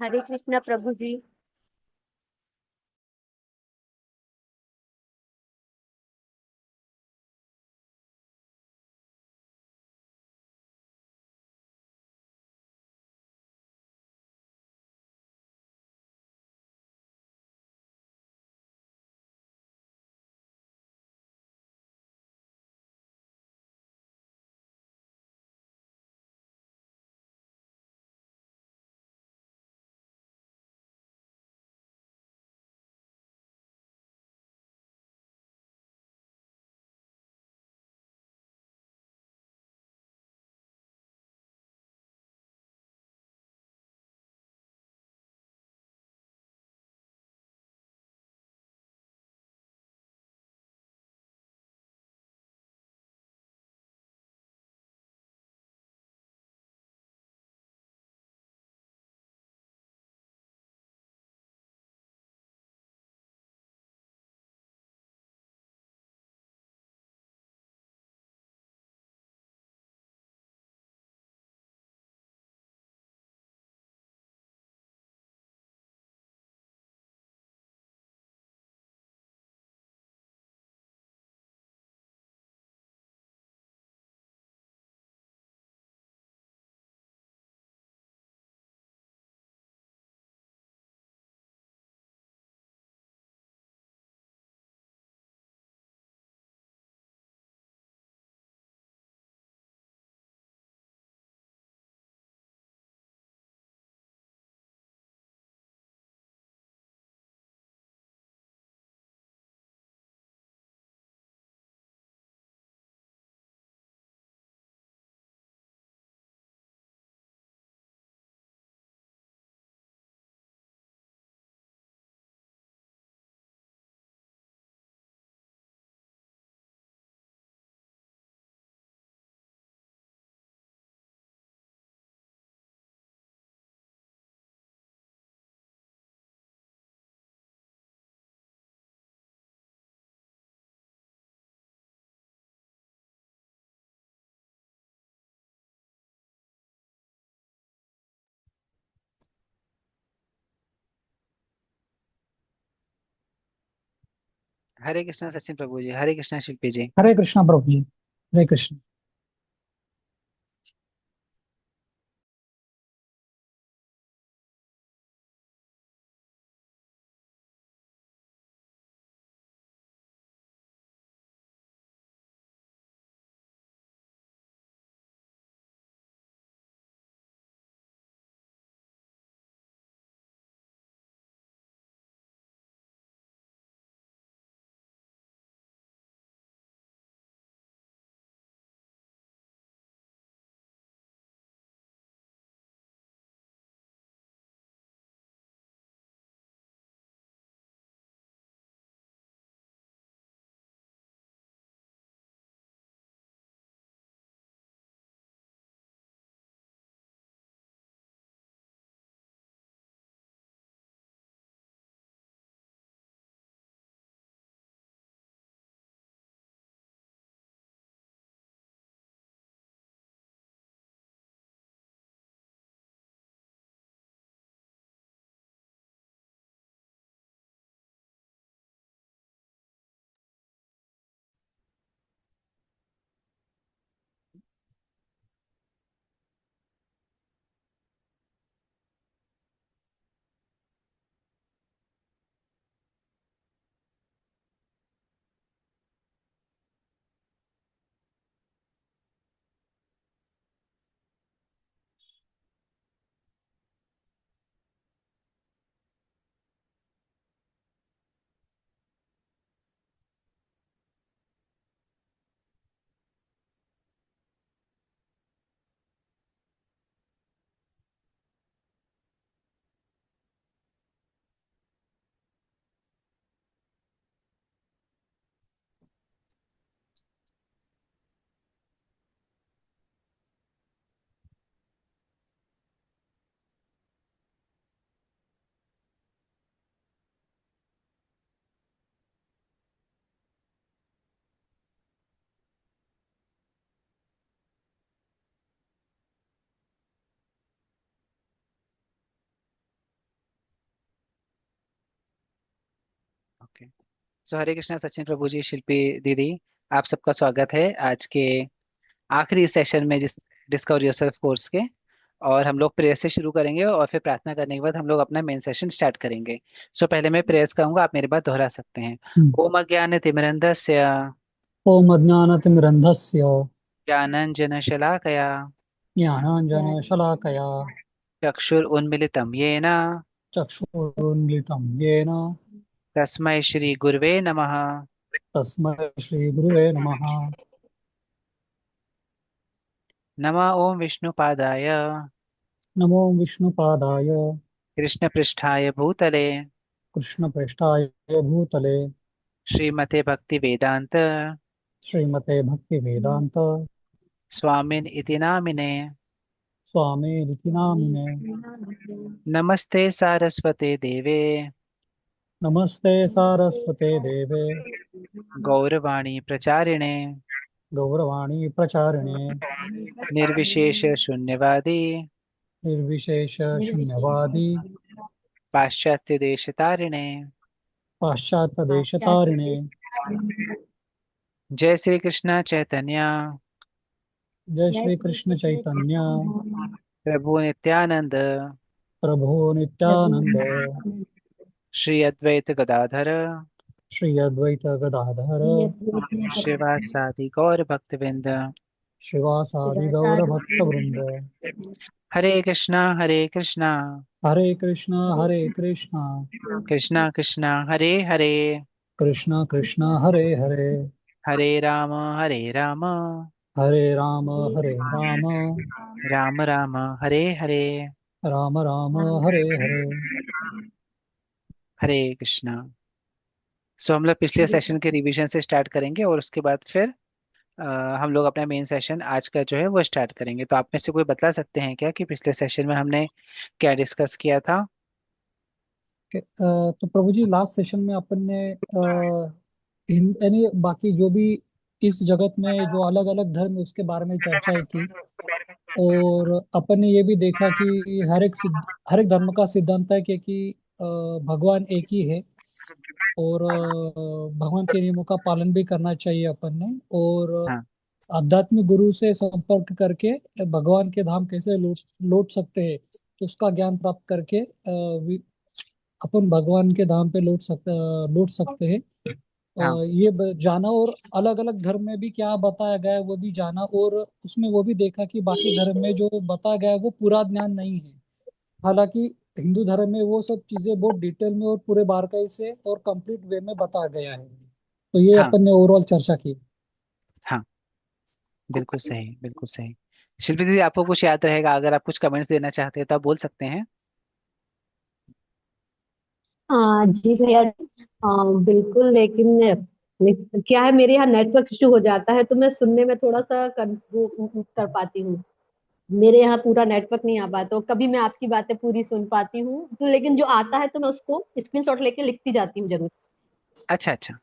हरे कृष्णा प्रभु जी। हरे कृष्णा सचिन प्रभु जी, हरे कृष्णा शिल्पी जी। हरे कृष्णा प्रभु जी। हरे Krishna. Okay. सो हरे कृष्णा सचिन प्रभु जी, शिल्पी दीदी, आप सबका स्वागत है आज के आखिरी सेशन में, जिस डिस्कवर योरसेल्फ कोर्स के। और हम लोग प्रेयर से शुरू करेंगे और फिर प्रार्थना करने के बाद हम लोग अपना मेन सेशन स्टार्ट करेंगे। सो पहले मैं प्रेयर्स कहूंगा, आप मेरे बात दोहरा सकते हैं। ओम अज्ञान तिमिरन्धस्य ओम अज्ञानतिमिरन्धस्य ज्ञानञ्जन शलाकया ज्ञानाञ्जनशलाकया चक्षुरुन्मिलितं येन चक्षुरुन्मिलितं येन तस्मै श्री गुरवे नमः। तस्मै श्रीगुरुवे नमः। नमः ओम विष्णुपादाय नमो विष्णुपादाय कृष्णपृष्ठाय भूतले कृष्णप्रेष्ठाय भूतले श्रीमते भक्ति वेदांत श्रीमते भक्तिवेदान्त स्वामिन इति नामिने। स्वामीरिति नामिने। नमस्ते सारस्वते देवे नमस्ते सारस्वते देवे गौरवाणी प्रचारिणे गौरवाणी प्रचारिणे निर्विशेष शून्यवादी निर्विशेष शून्यवादी पाश्चात्य देश तारिणे। पाश्चात्यदेशतारिणे। जय श्री कृष्ण चैतन्य जय श्री कृष्ण चैतन्य प्रभु नित्यानंद प्रभु नित्यानंद श्री अद्वैत गदाधर श्री अद्वैत गदाधर श्रीवासादि गौर भक्तविंद। शिवासादि गौर भक्त वृंद। हरे कृष्णा हरे कृष्ण कृष्णा कृष्णा हरे हरे, कृष्ण कृष्ण हरे हरे हरे राम हरे राम हरे राम हरे राम राम राम हरे हरे। राम राम हरे हरे। हरे कृष्णा। सो हम लोग पिछले सेशन के रिवीजन से स्टार्ट करेंगे और उसके बाद फिर अ, हम लोग अपना मेन सेशन आज का जो है वो स्टार्ट करेंगे। तो आप में से कोई बता सकते हैं क्या कि पिछले सेशन में हमने क्या डिस्कस किया था? तो प्रभु जी लास्ट सेशन में अपन ने यानी बाकी जो भी इस जगत में जो अलग अलग धर्म है उसके बारे में चर्चा की। और अपन ने ये भी देखा कि हर एक धर्म का सिद्धांत है कि भगवान एक ही है। और भगवान के नियमों का पालन भी करना चाहिए अपन ने। और हाँ आध्यात्मिक गुरु से संपर्क करके भगवान के धाम कैसे लौट सकते हैं, तो उसका ज्ञान प्राप्त करके अपन भगवान के धाम पे लौट सकते हैं। हाँ जाना। और अलग अलग धर्म में भी क्या बताया गया है वो भी जाना। और उसमें वो भी देखा कि बाकी धर्म में जो बताया गया है वो पूरा ज्ञान नहीं है। हालांकि हिंदू धर्म में वो सब चीजें बहुत डिटेल में और पूरे बारीकाई से और कंप्लीट वे में बताया गया है। तो ये हाँ अपन ने ओवरऑल चर्चा की। हाँ, बिल्कुल सही बिल्कुल सही। शिल्पी दीदी, आपको कुछ याद रहेगा? अगर आप कुछ कमेंट्स देना चाहते हैं तो आप बोल सकते हैं। हाँ जी भैया। बिल्कुल। लेकिन क्या है, मेरे यहाँ नेटवर्क इशू हो जाता है तो मैं सुनने में थोड़ा सा वो कर पाती हूँ। मेरे यहाँ पूरा नेटवर्क नहीं आ पाता, तो कभी मैं आपकी बातें पूरी सुन पाती हूँ तो, लेकिन जो आता है तो मैं उसको स्क्रीनशॉट लेके लिखती जाती हूँ जरूर। अच्छा अच्छा,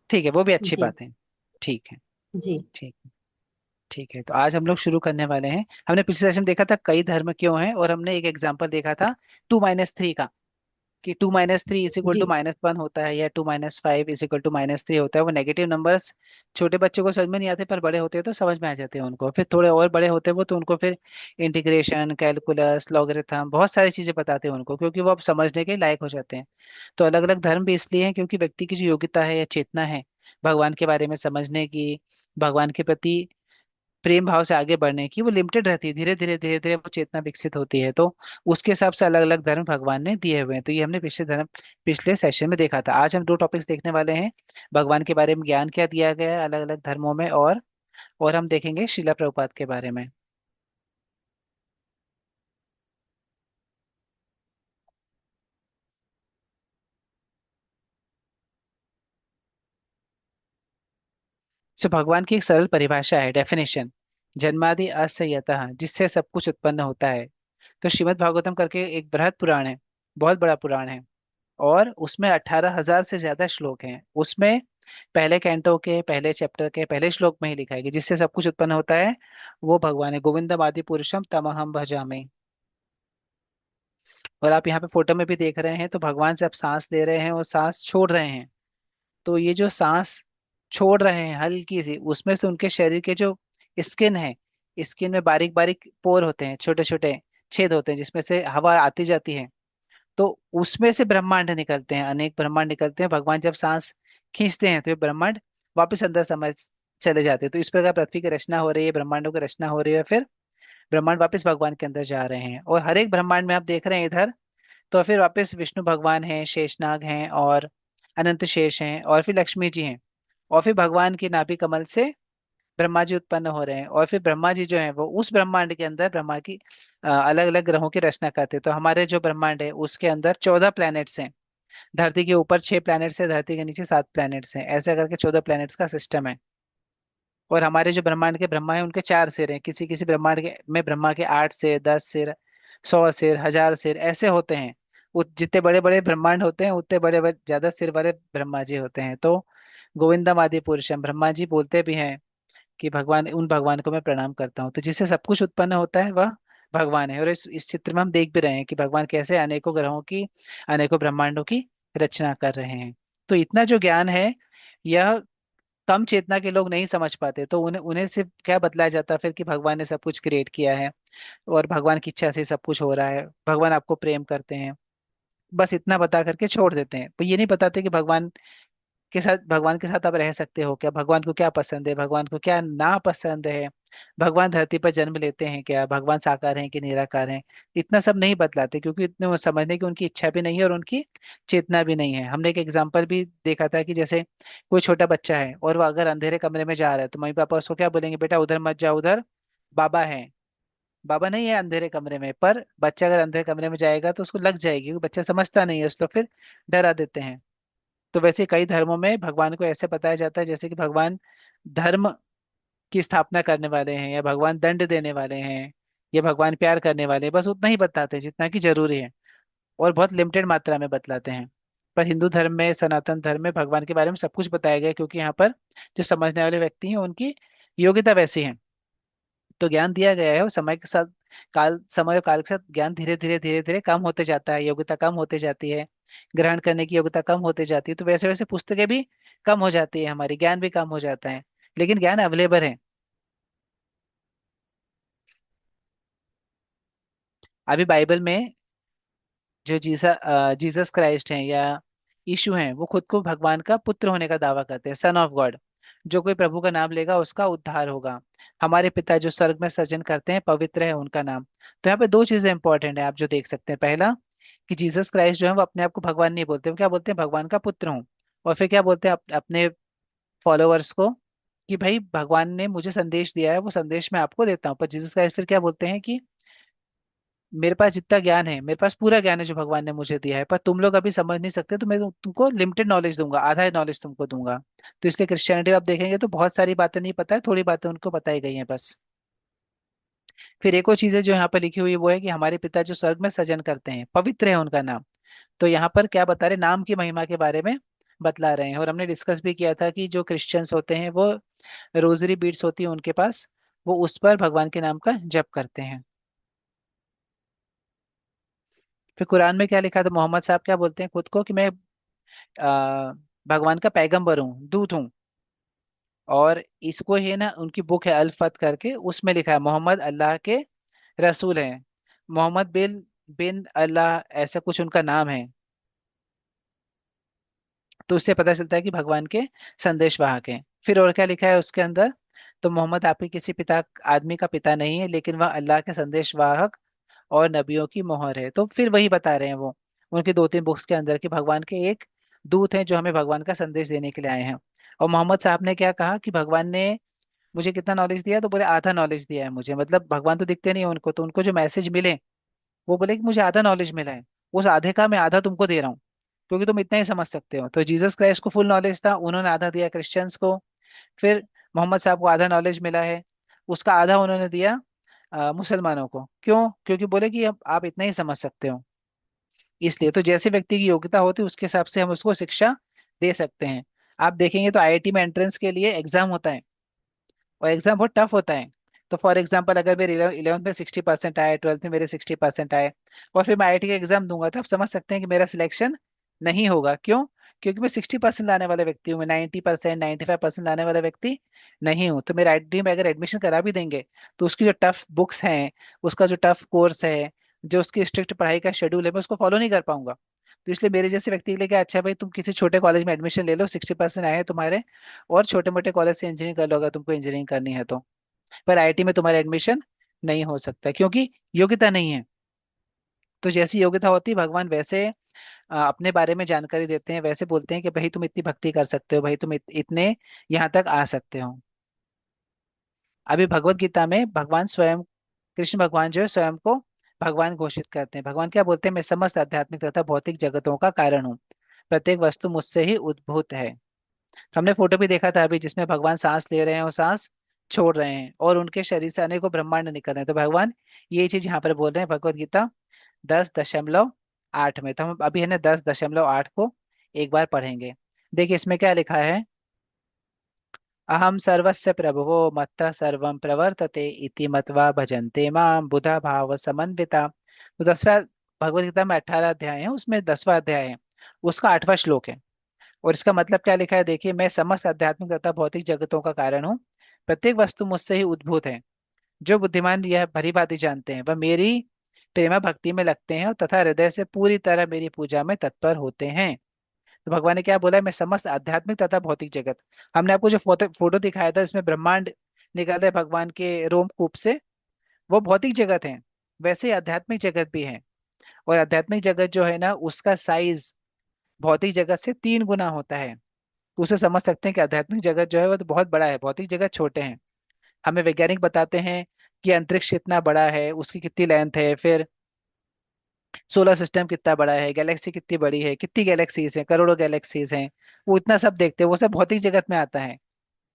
ठीक है, वो भी अच्छी जी। बात है। ठीक है। जी। ठीक है। ठीक है, तो आज हम लोग शुरू करने वाले हैं। हमने पिछले सेशन देखा था कई धर्म क्यों हैं, और हमने एक एग्जांपल देखा था 2 - 3 का, कि 2 - 3 इज इक्वल जी। टू -1 होता है, या 2 - 5 इज इक्वल टू -3 होता है। वो नेगेटिव नंबर्स छोटे बच्चों को समझ में नहीं आते, पर बड़े होते हैं तो समझ में आ जाते हैं उनको। फिर थोड़े और बड़े होते हैं वो, तो उनको फिर इंटीग्रेशन, कैलकुलस, लॉगरिथम, बहुत सारी चीजें बताते हैं उनको, क्योंकि वो अब समझने के लायक हो जाते हैं। तो अलग अलग धर्म भी इसलिए हैं क्योंकि व्यक्ति की जो योग्यता है या चेतना है भगवान के बारे में समझने की, भगवान के प्रति प्रेम भाव से आगे बढ़ने की, वो लिमिटेड रहती है। धीरे धीरे वो चेतना विकसित होती है। तो उसके हिसाब से अलग अलग धर्म भगवान ने दिए हुए हैं। तो ये हमने पिछले सेशन में देखा था। आज हम दो टॉपिक्स देखने वाले हैं। भगवान के बारे में ज्ञान क्या दिया गया है अलग अलग धर्मों में, और हम देखेंगे शिला प्रभुपाद के बारे में। सो भगवान की एक सरल परिभाषा है, डेफिनेशन: जन्मादि अस्य यतः, जिससे सब कुछ उत्पन्न होता है। तो श्रीमद् भागवतम करके एक बृहद पुराण है, बहुत बड़ा पुराण है, और उसमें 18,000 से ज्यादा श्लोक हैं। उसमें पहले कैंटो के पहले चैप्टर के पहले श्लोक में ही लिखा है कि जिससे सब कुछ उत्पन्न होता है वो भगवान है। गोविंदम आदि पुरुषम तमहम भजामि। और आप यहाँ पे फोटो में भी देख रहे हैं, तो भगवान से आप सांस ले रहे हैं और सांस छोड़ रहे हैं। तो ये जो सांस छोड़ रहे हैं हल्की सी, उसमें से उनके शरीर के जो स्किन है, स्किन में बारीक बारीक पोर होते हैं, छोटे छोटे छेद होते हैं जिसमें से हवा आती जाती है। तो उसमें से ब्रह्मांड निकलते हैं, अनेक ब्रह्मांड निकलते हैं। भगवान जब सांस खींचते हैं तो ये ब्रह्मांड वापस अंदर समझ चले जाते हैं। तो इस प्रकार पृथ्वी की रचना हो रही है, ब्रह्मांडों की रचना हो रही है, फिर ब्रह्मांड वापस भगवान के अंदर जा रहे हैं। और हर एक ब्रह्मांड में आप देख रहे हैं इधर, तो फिर वापस विष्णु भगवान हैं, शेषनाग हैं, और अनंत शेष हैं, और फिर लक्ष्मी जी हैं। और फिर भगवान की नाभि कमल से ब्रह्मा जी उत्पन्न हो रहे हैं। और फिर ब्रह्मा जी जो है वो उस ब्रह्मांड के अंदर ब्रह्मा की अलग अलग ग्रहों की रचना करते हैं। तो हमारे जो ब्रह्मांड है उसके अंदर 14 प्लैनेट्स हैं। धरती के ऊपर 6 प्लैनेट्स है, धरती के नीचे 7 प्लैनेट्स हैं, ऐसे करके 14 प्लैनेट्स का सिस्टम है। और हमारे जो ब्रह्मांड के ब्रह्मा है उनके 4 सिर हैं। किसी किसी ब्रह्मांड के में ब्रह्मा के 8 सिर, 10 सिर, 100 सिर, 1000 सिर ऐसे होते हैं। जितने बड़े बड़े ब्रह्मांड होते हैं उतने बड़े बड़े ज्यादा सिर वाले ब्रह्मा जी होते हैं। तो गोविंदम आदि पुरुषम, ब्रह्मा जी बोलते भी हैं कि भगवान, उन भगवान को मैं प्रणाम करता हूँ। तो जिससे सब कुछ उत्पन्न होता है वह भगवान है। और इस चित्र में हम देख भी रहे हैं कि भगवान कैसे अनेकों ग्रहों की, अनेकों ब्रह्मांडों की रचना कर रहे हैं। तो इतना जो ज्ञान है, यह कम चेतना के लोग नहीं समझ पाते। तो उन्हें उन्हें सिर्फ क्या बतलाया जाता है फिर कि भगवान ने सब कुछ क्रिएट किया है, और भगवान की इच्छा से सब कुछ हो रहा है, भगवान आपको प्रेम करते हैं, बस इतना बता करके छोड़ देते हैं। तो ये नहीं बताते कि भगवान के साथ आप रह सकते हो क्या, भगवान को क्या पसंद है, भगवान को क्या ना पसंद है, भगवान धरती पर जन्म लेते हैं क्या, भगवान साकार हैं कि निराकार हैं। इतना सब नहीं बतलाते, क्योंकि इतने वो समझने की उनकी इच्छा भी नहीं है और उनकी चेतना भी नहीं है। हमने एक एग्जाम्पल भी देखा था कि जैसे कोई छोटा बच्चा है और वो अगर अंधेरे कमरे में जा रहा है तो मम्मी पापा उसको क्या बोलेंगे, बेटा उधर मत जाओ, उधर बाबा है। बाबा नहीं है अंधेरे कमरे में, पर बच्चा अगर अंधेरे कमरे में जाएगा तो उसको लग जाएगी, क्योंकि बच्चा समझता नहीं है, उसको फिर डरा देते हैं। तो वैसे कई धर्मों में भगवान को ऐसे बताया जाता है जैसे कि भगवान धर्म की स्थापना करने वाले हैं, या भगवान दंड देने वाले हैं, या भगवान प्यार करने वाले हैं। बस उतना ही बताते हैं जितना कि जरूरी है, और बहुत लिमिटेड मात्रा में बतलाते हैं। पर हिंदू धर्म में, सनातन धर्म में भगवान के बारे में सब कुछ बताया गया है, क्योंकि यहाँ पर जो समझने वाले व्यक्ति हैं उनकी योग्यता वैसी है। तो ज्ञान दिया गया है, और समय के साथ, समय और काल के साथ ज्ञान धीरे धीरे धीरे धीरे कम होते जाता है, योग्यता कम होते जाती है, ग्रहण करने की योग्यता कम होते जाती है। तो वैसे वैसे पुस्तकें भी कम हो जाती है, हमारी ज्ञान भी कम हो जाता है, लेकिन ज्ञान अवेलेबल है। अभी बाइबल में जो जीसस क्राइस्ट हैं या यीशु हैं, वो खुद को भगवान का पुत्र होने का दावा करते हैं, सन ऑफ गॉड। जो कोई प्रभु का नाम लेगा उसका उद्धार होगा। हमारे पिता जो स्वर्ग में सृजन करते हैं, पवित्र है उनका नाम। तो यहाँ पे दो चीजें इंपॉर्टेंट है, आप जो देख सकते हैं। पहला, कि जीसस क्राइस्ट जो है वो अपने आप को भगवान नहीं बोलते, वो क्या बोलते हैं, भगवान का पुत्र हूँ। और फिर क्या बोलते हैं अपने फॉलोअर्स को, कि भाई भगवान ने मुझे संदेश दिया है, वो संदेश मैं आपको देता हूँ। पर जीसस क्राइस्ट फिर क्या बोलते हैं कि मेरे पास जितना ज्ञान है, मेरे पास पूरा ज्ञान है जो भगवान ने मुझे दिया है, पर तुम लोग अभी समझ नहीं सकते, तो मैं तुमको लिमिटेड नॉलेज दूंगा, आधा नॉलेज तुमको दूंगा। तो इसलिए क्रिश्चियनिटी आप देखेंगे तो बहुत सारी बातें नहीं पता है, थोड़ी बातें उनको बताई गई हैं बस। फिर एक और चीज है जो यहाँ पर लिखी हुई है, वो है कि हमारे पिता जो स्वर्ग में सृजन करते हैं, पवित्र है उनका नाम। तो यहाँ पर क्या बता रहे, नाम की महिमा के बारे में बतला रहे हैं। और हमने डिस्कस भी किया था कि जो क्रिश्चियंस होते हैं वो रोजरी बीड्स होती है उनके पास, वो उस पर भगवान के नाम का जप करते हैं। फिर कुरान में क्या लिखा था, मोहम्मद साहब क्या बोलते हैं खुद को, कि मैं आ, भगवान का पैगंबर हूँ, दूत हूँ। और इसको है ना, उनकी बुक है अल फत करके, उसमें लिखा है मोहम्मद अल्लाह के रसूल हैं। मोहम्मद बिन बिन अल्लाह ऐसा कुछ उनका नाम है। तो उससे पता चलता है कि भगवान के संदेश वाहक हैं। फिर और क्या लिखा है उसके अंदर, तो मोहम्मद आपके किसी पिता, आदमी का पिता नहीं है, लेकिन वह अल्लाह के संदेश वाहक और नबियों की मोहर है। तो फिर वही बता रहे हैं वो उनकी 2-3 बुक्स के अंदर, कि भगवान के एक दूत हैं जो हमें भगवान का संदेश देने के लिए आए हैं। और मोहम्मद साहब ने क्या कहा कि भगवान ने मुझे कितना नॉलेज दिया, तो बोले आधा नॉलेज दिया है मुझे। मतलब भगवान तो दिखते नहीं है उनको, तो उनको जो मैसेज मिले, वो बोले कि मुझे आधा नॉलेज मिला है, उस आधे का मैं आधा तुमको दे रहा हूँ, क्योंकि तुम इतना ही समझ सकते हो। तो जीसस क्राइस्ट को फुल नॉलेज था, उन्होंने आधा दिया क्रिश्चियंस को। फिर मोहम्मद साहब को आधा नॉलेज मिला है, उसका आधा उन्होंने दिया मुसलमानों को। क्यों? क्योंकि बोले कि अब आप इतना ही समझ सकते हो। इसलिए तो जैसे व्यक्ति की योग्यता होती है उसके हिसाब से हम उसको शिक्षा दे सकते हैं। आप देखेंगे तो आईआईटी में एंट्रेंस के लिए एग्जाम होता है, और एग्जाम बहुत टफ होता है। तो फॉर एग्जाम्पल, अगर मेरे 11th में 60% आए, 12th में मेरे 60% आए, और फिर मैं आईआईटी का एग्जाम दूंगा, तो आप समझ सकते हैं कि मेरा सिलेक्शन नहीं होगा। क्यों? क्योंकि मैं 60% लाने वाला व्यक्ति हूँ, मैं 90%, 95% लाने वाला व्यक्ति नहीं हूँ। तो मेरे आईआईटी में अगर एडमिशन करा भी देंगे तो उसकी जो टफ बुक्स हैं, उसका जो टफ कोर्स है, जो उसकी स्ट्रिक्ट पढ़ाई का शेड्यूल है, मैं उसको फॉलो नहीं कर पाऊंगा। तो इसलिए मेरे जैसे व्यक्ति के लिए क्या अच्छा है, भाई तुम किसी छोटे कॉलेज में एडमिशन ले लो, 60% आए हैं तुम्हारे, और छोटे मोटे कॉलेज से इंजीनियरिंग कर लो अगर तुमको इंजीनियरिंग करनी है तो। पर आईआईटी में तुम्हारा एडमिशन नहीं हो सकता क्योंकि योग्यता नहीं है। तो जैसी योग्यता होती है भगवान वैसे अपने बारे में जानकारी देते हैं, वैसे बोलते हैं कि भाई तुम इतनी भक्ति कर सकते हो, भाई तुम इतने यहाँ तक आ सकते हो। अभी भगवत गीता में भगवान स्वयं, कृष्ण भगवान जो है स्वयं को भगवान घोषित करते हैं। भगवान क्या बोलते हैं, मैं समस्त आध्यात्मिक तथा भौतिक जगतों का कारण हूँ, प्रत्येक वस्तु मुझसे ही उद्भूत है। तो हमने फोटो भी देखा था अभी जिसमें भगवान सांस ले रहे हैं और सांस छोड़ रहे हैं, और उनके शरीर से अनेकों ब्रह्मांड निकल रहे हैं। तो भगवान ये चीज यहाँ पर बोल रहे हैं भगवत गीता 10.8 में। तो हम अभी है ना 10.8 को एक बार पढ़ेंगे। देखिए इसमें क्या लिखा है, अहम सर्वस्य प्रभवो मत्तः सर्वं प्रवर्तते इति मत्वा भजन्ते मां बुधा भाव समन्विता। तो 10वां, भगवत गीता में 18 अध्याय है, उसमें 10वां अध्याय है, उसका 8वां श्लोक है। और इसका मतलब क्या लिखा है, देखिए, मैं समस्त आध्यात्मिक तथा भौतिक जगतों का कारण हूँ, प्रत्येक वस्तु मुझसे ही उद्भूत है। जो बुद्धिमान यह भली भांति जानते हैं वह मेरी प्रेमा भक्ति में लगते हैं और तथा हृदय से पूरी तरह मेरी पूजा में तत्पर होते हैं। तो भगवान ने क्या बोला है, मैं समस्त आध्यात्मिक तथा भौतिक जगत, हमने आपको जो फोटो फोटो दिखाया था इसमें ब्रह्मांड निकल रहे भगवान के रोमकूप से, वो भौतिक जगत है। वैसे ही आध्यात्मिक जगत भी है। और आध्यात्मिक जगत जो है ना उसका साइज भौतिक जगत से 3 गुना होता है। तो उसे समझ सकते हैं कि आध्यात्मिक जगत जो है वो तो बहुत बड़ा है, भौतिक जगत छोटे हैं। हमें वैज्ञानिक बताते हैं कि अंतरिक्ष कितना बड़ा है, उसकी कितनी लेंथ है, फिर सोलर सिस्टम कितना बड़ा है, गैलेक्सी कितनी बड़ी है, कितनी गैलेक्सीज हैं, करोड़ों गैलेक्सीज हैं। वो इतना सब देखते हैं, वो सब भौतिक जगत में आता है।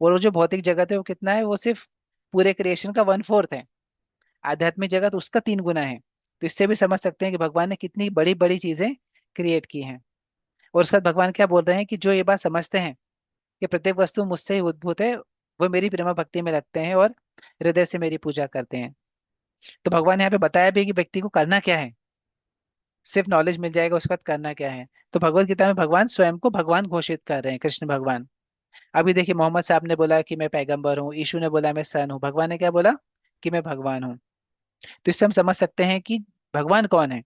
और वो जो भौतिक जगत है वो कितना है, वो सिर्फ पूरे क्रिएशन का 1/4 है। आध्यात्मिक जगत उसका 3 गुना है। तो इससे भी समझ सकते हैं कि भगवान ने कितनी बड़ी बड़ी चीजें क्रिएट की हैं। और उसके बाद भगवान क्या बोल रहे हैं कि जो ये बात समझते हैं कि प्रत्येक वस्तु मुझसे ही उद्भूत है, वो मेरी प्रेमा भक्ति में लगते हैं और हृदय से मेरी पूजा करते हैं। तो भगवान ने यहाँ पे बताया भी कि व्यक्ति को करना क्या है, सिर्फ नॉलेज मिल जाएगा, उसके बाद करना क्या है। तो भगवत गीता में भगवान स्वयं को भगवान घोषित कर रहे हैं, कृष्ण भगवान। अभी देखिए मोहम्मद साहब ने बोला कि मैं पैगंबर हूँ, यीशु ने बोला मैं सन हूँ, भगवान ने क्या बोला कि मैं भगवान हूँ। तो इससे हम समझ सकते हैं कि भगवान कौन है।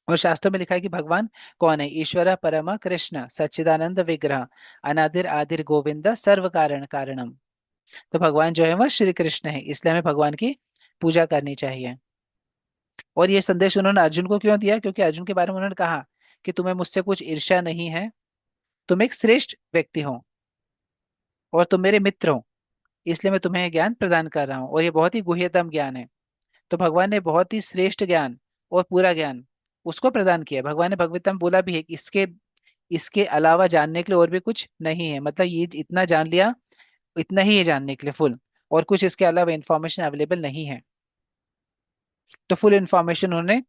और शास्त्रों में लिखा है कि भगवान कौन है, ईश्वर परम कृष्ण सच्चिदानंद विग्रह अनादिर आदिर गोविंद सर्व कारण कारणम। तो भगवान जो है वह श्री कृष्ण है, इसलिए हमें भगवान की पूजा करनी चाहिए। और ये संदेश उन्होंने अर्जुन को क्यों दिया, क्योंकि अर्जुन के बारे में उन्होंने कहा कि तुम्हें मुझसे कुछ ईर्ष्या नहीं है, तुम एक श्रेष्ठ व्यक्ति हो और तुम मेरे मित्र हो, इसलिए मैं तुम्हें ज्ञान प्रदान कर रहा हूँ, और ये बहुत ही गुह्यतम ज्ञान है। तो भगवान ने बहुत ही श्रेष्ठ ज्ञान और पूरा ज्ञान उसको प्रदान किया। भगवान ने भगवतम बोला भी है कि इसके इसके अलावा जानने के लिए और भी कुछ नहीं है, मतलब ये इतना जान लिया, इतना ही है जानने के लिए फुल, और कुछ इसके अलावा इंफॉर्मेशन अवेलेबल नहीं है। तो फुल इंफॉर्मेशन उन्होंने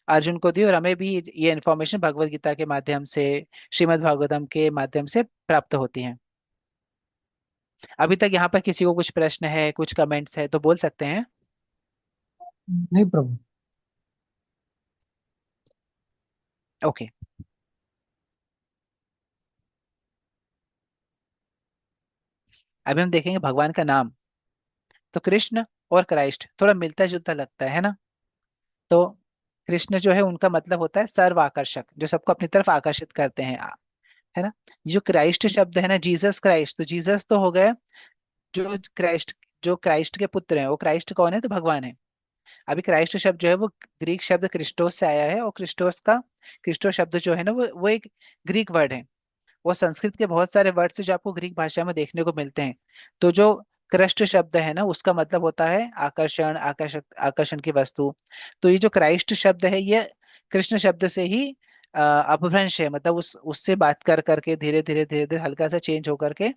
अर्जुन को दी, और हमें भी ये इंफॉर्मेशन भगवत गीता के माध्यम से, श्रीमद् भागवतम के माध्यम से प्राप्त होती है। अभी तक यहाँ पर किसी को कुछ प्रश्न है, कुछ कमेंट्स है तो बोल सकते हैं। नहीं प्रभु। ओके। अभी हम देखेंगे भगवान का नाम। तो कृष्ण और क्राइस्ट थोड़ा मिलता जुलता लगता है ना। तो कृष्ण जो है उनका मतलब होता है सर्व आकर्षक, जो सबको अपनी तरफ आकर्षित करते हैं, है ना। जो क्राइस्ट शब्द है ना, जीसस क्राइस्ट, तो जीसस तो हो गए जो क्राइस्ट, जो क्राइस्ट के पुत्र हैं, वो क्राइस्ट कौन है, तो भगवान है। अभी क्राइस्ट शब्द जो है वो ग्रीक शब्द क्रिस्टोस से आया है, और क्रिस्टोस शब्द जो है ना वो एक ग्रीक वर्ड है। वो संस्कृत के बहुत सारे वर्ड से जो आपको ग्रीक भाषा में देखने को मिलते हैं। तो जो कृष्ट शब्द है ना उसका मतलब होता है आकर्षण, आकर्षण की वस्तु। तो ये जो क्राइस्ट शब्द है ये कृष्ण शब्द से ही अपभ्रंश है, मतलब उस उससे बात कर करके धीरे धीरे हल्का सा चेंज होकर के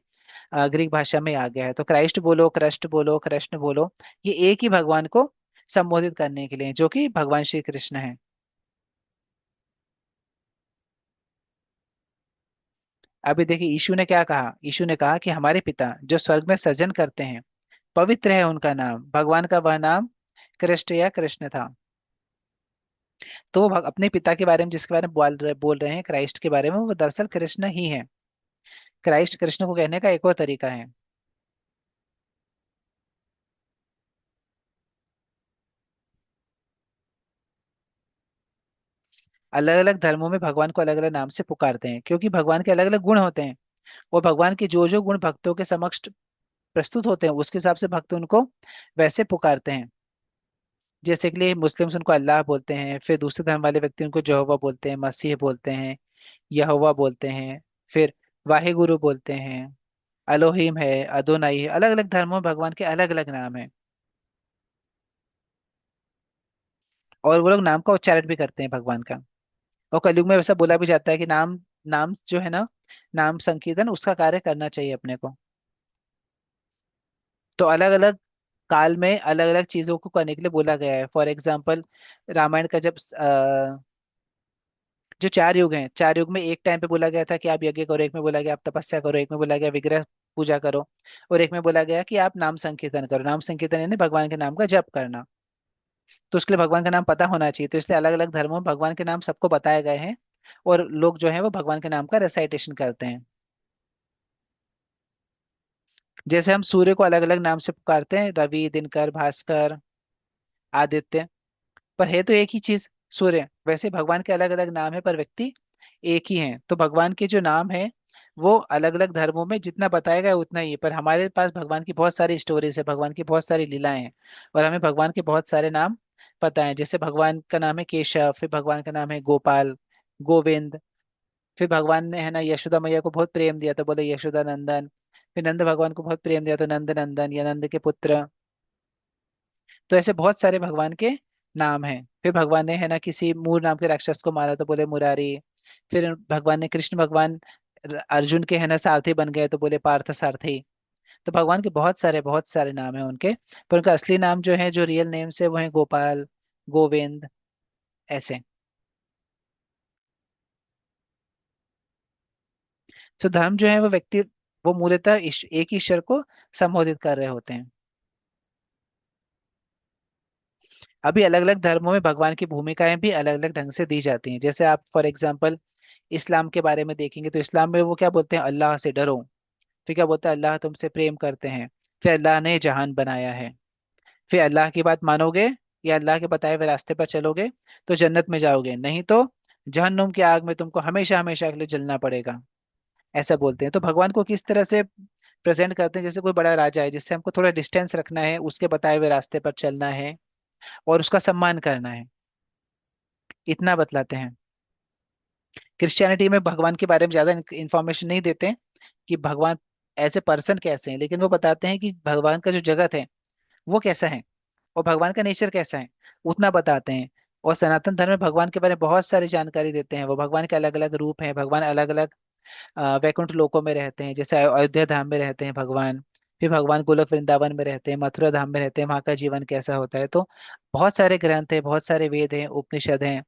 ग्रीक भाषा में आ गया है। तो क्राइस्ट बोलो, कृष्ण बोलो, कृष्ण बोलो, ये एक ही भगवान को संबोधित करने के लिए, जो कि भगवान श्री कृष्ण है। अभी देखिए यीशु ने क्या कहा, यीशु ने कहा कि हमारे पिता जो स्वर्ग में सृजन करते हैं, पवित्र है उनका नाम, भगवान का वह नाम कृष्ण या कृष्ण था। तो वो अपने पिता के बारे में जिसके बारे में बोल रहे हैं क्राइस्ट के बारे में, वो दरअसल कृष्ण ही है। क्राइस्ट कृष्ण को कहने का एक और तरीका है। अलग अलग धर्मों में भगवान को अलग अलग नाम से पुकारते हैं क्योंकि भगवान के अलग अलग गुण होते हैं, और भगवान के जो जो गुण भक्तों के समक्ष प्रस्तुत होते हैं उसके हिसाब से भक्त उनको वैसे पुकारते हैं। जैसे कि लिए मुस्लिम्स उनको अल्लाह बोलते हैं, फिर दूसरे धर्म वाले व्यक्ति उनको यहोवा बोलते हैं, मसीह बोलते हैं, यहोवा बोलते हैं, फिर वाहिगुरु बोलते हैं, अलोहिम है, अदोनाई है। अलग अलग धर्मों में भगवान के अलग अलग नाम हैं, और वो लोग नाम का उच्चारण भी करते हैं भगवान का। और कलयुग में वैसा बोला भी जाता है कि नाम नाम जो है ना, नाम संकीर्तन उसका कार्य करना चाहिए अपने को। तो अलग अलग काल में अलग अलग चीजों को करने के लिए बोला गया है। फॉर एग्जाम्पल, रामायण का जब जो चार युग हैं, चार युग में एक टाइम पे बोला गया था कि आप यज्ञ करो, एक में बोला गया आप तपस्या करो, एक में बोला गया विग्रह पूजा करो, और एक में बोला गया कि आप नाम संकीर्तन करो। नाम संकीर्तन यानी भगवान के नाम का जप करना। तो उसके लिए भगवान का नाम पता होना चाहिए, तो इसलिए अलग अलग धर्मों में भगवान के नाम सबको बताए गए हैं, और लोग जो है वो भगवान के नाम का रेसाइटेशन करते हैं। जैसे हम सूर्य को अलग अलग नाम से पुकारते हैं, रवि, दिनकर, भास्कर, आदित्य, पर है तो एक ही चीज सूर्य। वैसे भगवान के अलग अलग नाम है पर व्यक्ति एक ही हैं। तो भगवान के जो नाम है वो अलग अलग धर्मों में जितना बताया गया है उतना ही है, पर हमारे पास भगवान की बहुत सारी स्टोरीज है, भगवान की बहुत सारी लीलाएं हैं, और हमें भगवान के बहुत सारे नाम पता है। जैसे भगवान का नाम है केशव, फिर भगवान का नाम है गोपाल, गोविंद। फिर भगवान ने है ना यशोदा मैया को बहुत प्रेम दिया तो बोले यशोदा नंदन। फिर नंद भगवान को बहुत प्रेम दिया तो नंद नंदन या नंद के पुत्र। तो ऐसे बहुत सारे भगवान के नाम हैं। फिर भगवान ने है ना किसी मूर नाम के राक्षस को मारा तो बोले मुरारी। फिर भगवान ने कृष्ण भगवान अर्जुन के है ना सारथी बन गए तो बोले पार्थ सारथी। तो भगवान के बहुत सारे नाम हैं उनके, पर उनका असली नाम जो है, जो रियल नेम से, वो है गोपाल, गोविंद, ऐसे। तो धर्म जो है वो व्यक्ति, वो मूलतः एक ही ईश्वर को संबोधित कर रहे होते हैं। अभी अलग अलग धर्मों में भगवान की भूमिकाएं भी अलग अलग ढंग से दी जाती हैं। जैसे आप फॉर एग्जाम्पल इस्लाम के बारे में देखेंगे तो इस्लाम में वो क्या बोलते हैं, अल्लाह से डरो। फिर क्या बोलता है, अल्लाह तुमसे प्रेम करते हैं। फिर अल्लाह ने जहान बनाया है। फिर अल्लाह की बात मानोगे या अल्लाह के बताए हुए रास्ते पर चलोगे तो जन्नत में जाओगे, नहीं तो जहन्नुम की आग में तुमको हमेशा हमेशा के लिए जलना पड़ेगा। ऐसा बोलते हैं। तो भगवान को किस तरह से प्रेजेंट करते हैं, जैसे कोई बड़ा राजा है जिससे हमको थोड़ा डिस्टेंस रखना है, उसके बताए हुए रास्ते पर चलना है और उसका सम्मान करना है, इतना बतलाते हैं। क्रिश्चियनिटी में भगवान के बारे में ज्यादा इंफॉर्मेशन नहीं देते हैं कि भगवान एज ए पर्सन कैसे हैं, लेकिन वो बताते हैं कि भगवान का जो जगत है वो कैसा है और भगवान का नेचर कैसा है, उतना बताते हैं। और सनातन धर्म में भगवान के बारे में बहुत सारी जानकारी देते हैं। वो भगवान के अलग अलग रूप हैं, भगवान अलग अलग वैकुंठ लोकों में रहते हैं, जैसे अयोध्या धाम में रहते हैं भगवान। फिर भगवान गोलोक वृंदावन में रहते हैं, मथुरा धाम में रहते हैं, वहाँ का जीवन कैसा होता है। तो बहुत सारे ग्रंथ हैं, बहुत सारे वेद हैं, उपनिषद हैं,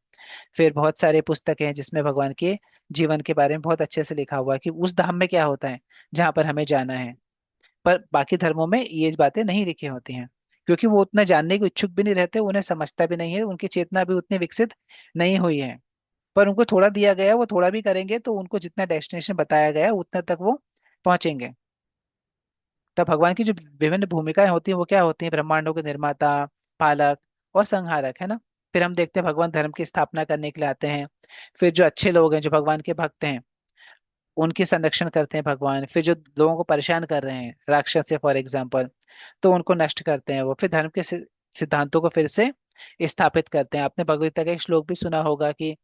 फिर बहुत सारे पुस्तक हैं जिसमें भगवान के जीवन के बारे में बहुत अच्छे से लिखा हुआ है कि उस धाम में क्या होता है जहाँ पर हमें जाना है। पर बाकी धर्मों में ये बातें नहीं लिखी होती हैं, क्योंकि वो उतना जानने को इच्छुक भी नहीं रहते, उन्हें समझता भी नहीं है, उनकी चेतना भी उतनी विकसित नहीं हुई है। पर उनको थोड़ा दिया गया है, वो थोड़ा भी करेंगे तो उनको जितना डेस्टिनेशन बताया गया है उतना तक वो पहुंचेंगे। तब भगवान की जो विभिन्न भूमिकाएं होती हैं वो क्या होती हैं, ब्रह्मांडों के निर्माता, पालक और संहारक, है ना। फिर हम देखते हैं भगवान धर्म की स्थापना करने के लिए आते हैं। फिर जो अच्छे लोग हैं, जो भगवान के भक्त हैं, उनकी संरक्षण करते हैं भगवान। फिर जो लोगों को परेशान कर रहे हैं, राक्षस है फॉर एग्जाम्पल, तो उनको नष्ट करते हैं वो। फिर धर्म के सिद्धांतों को फिर से स्थापित करते हैं। आपने भगवद गीता का एक श्लोक भी सुना होगा कि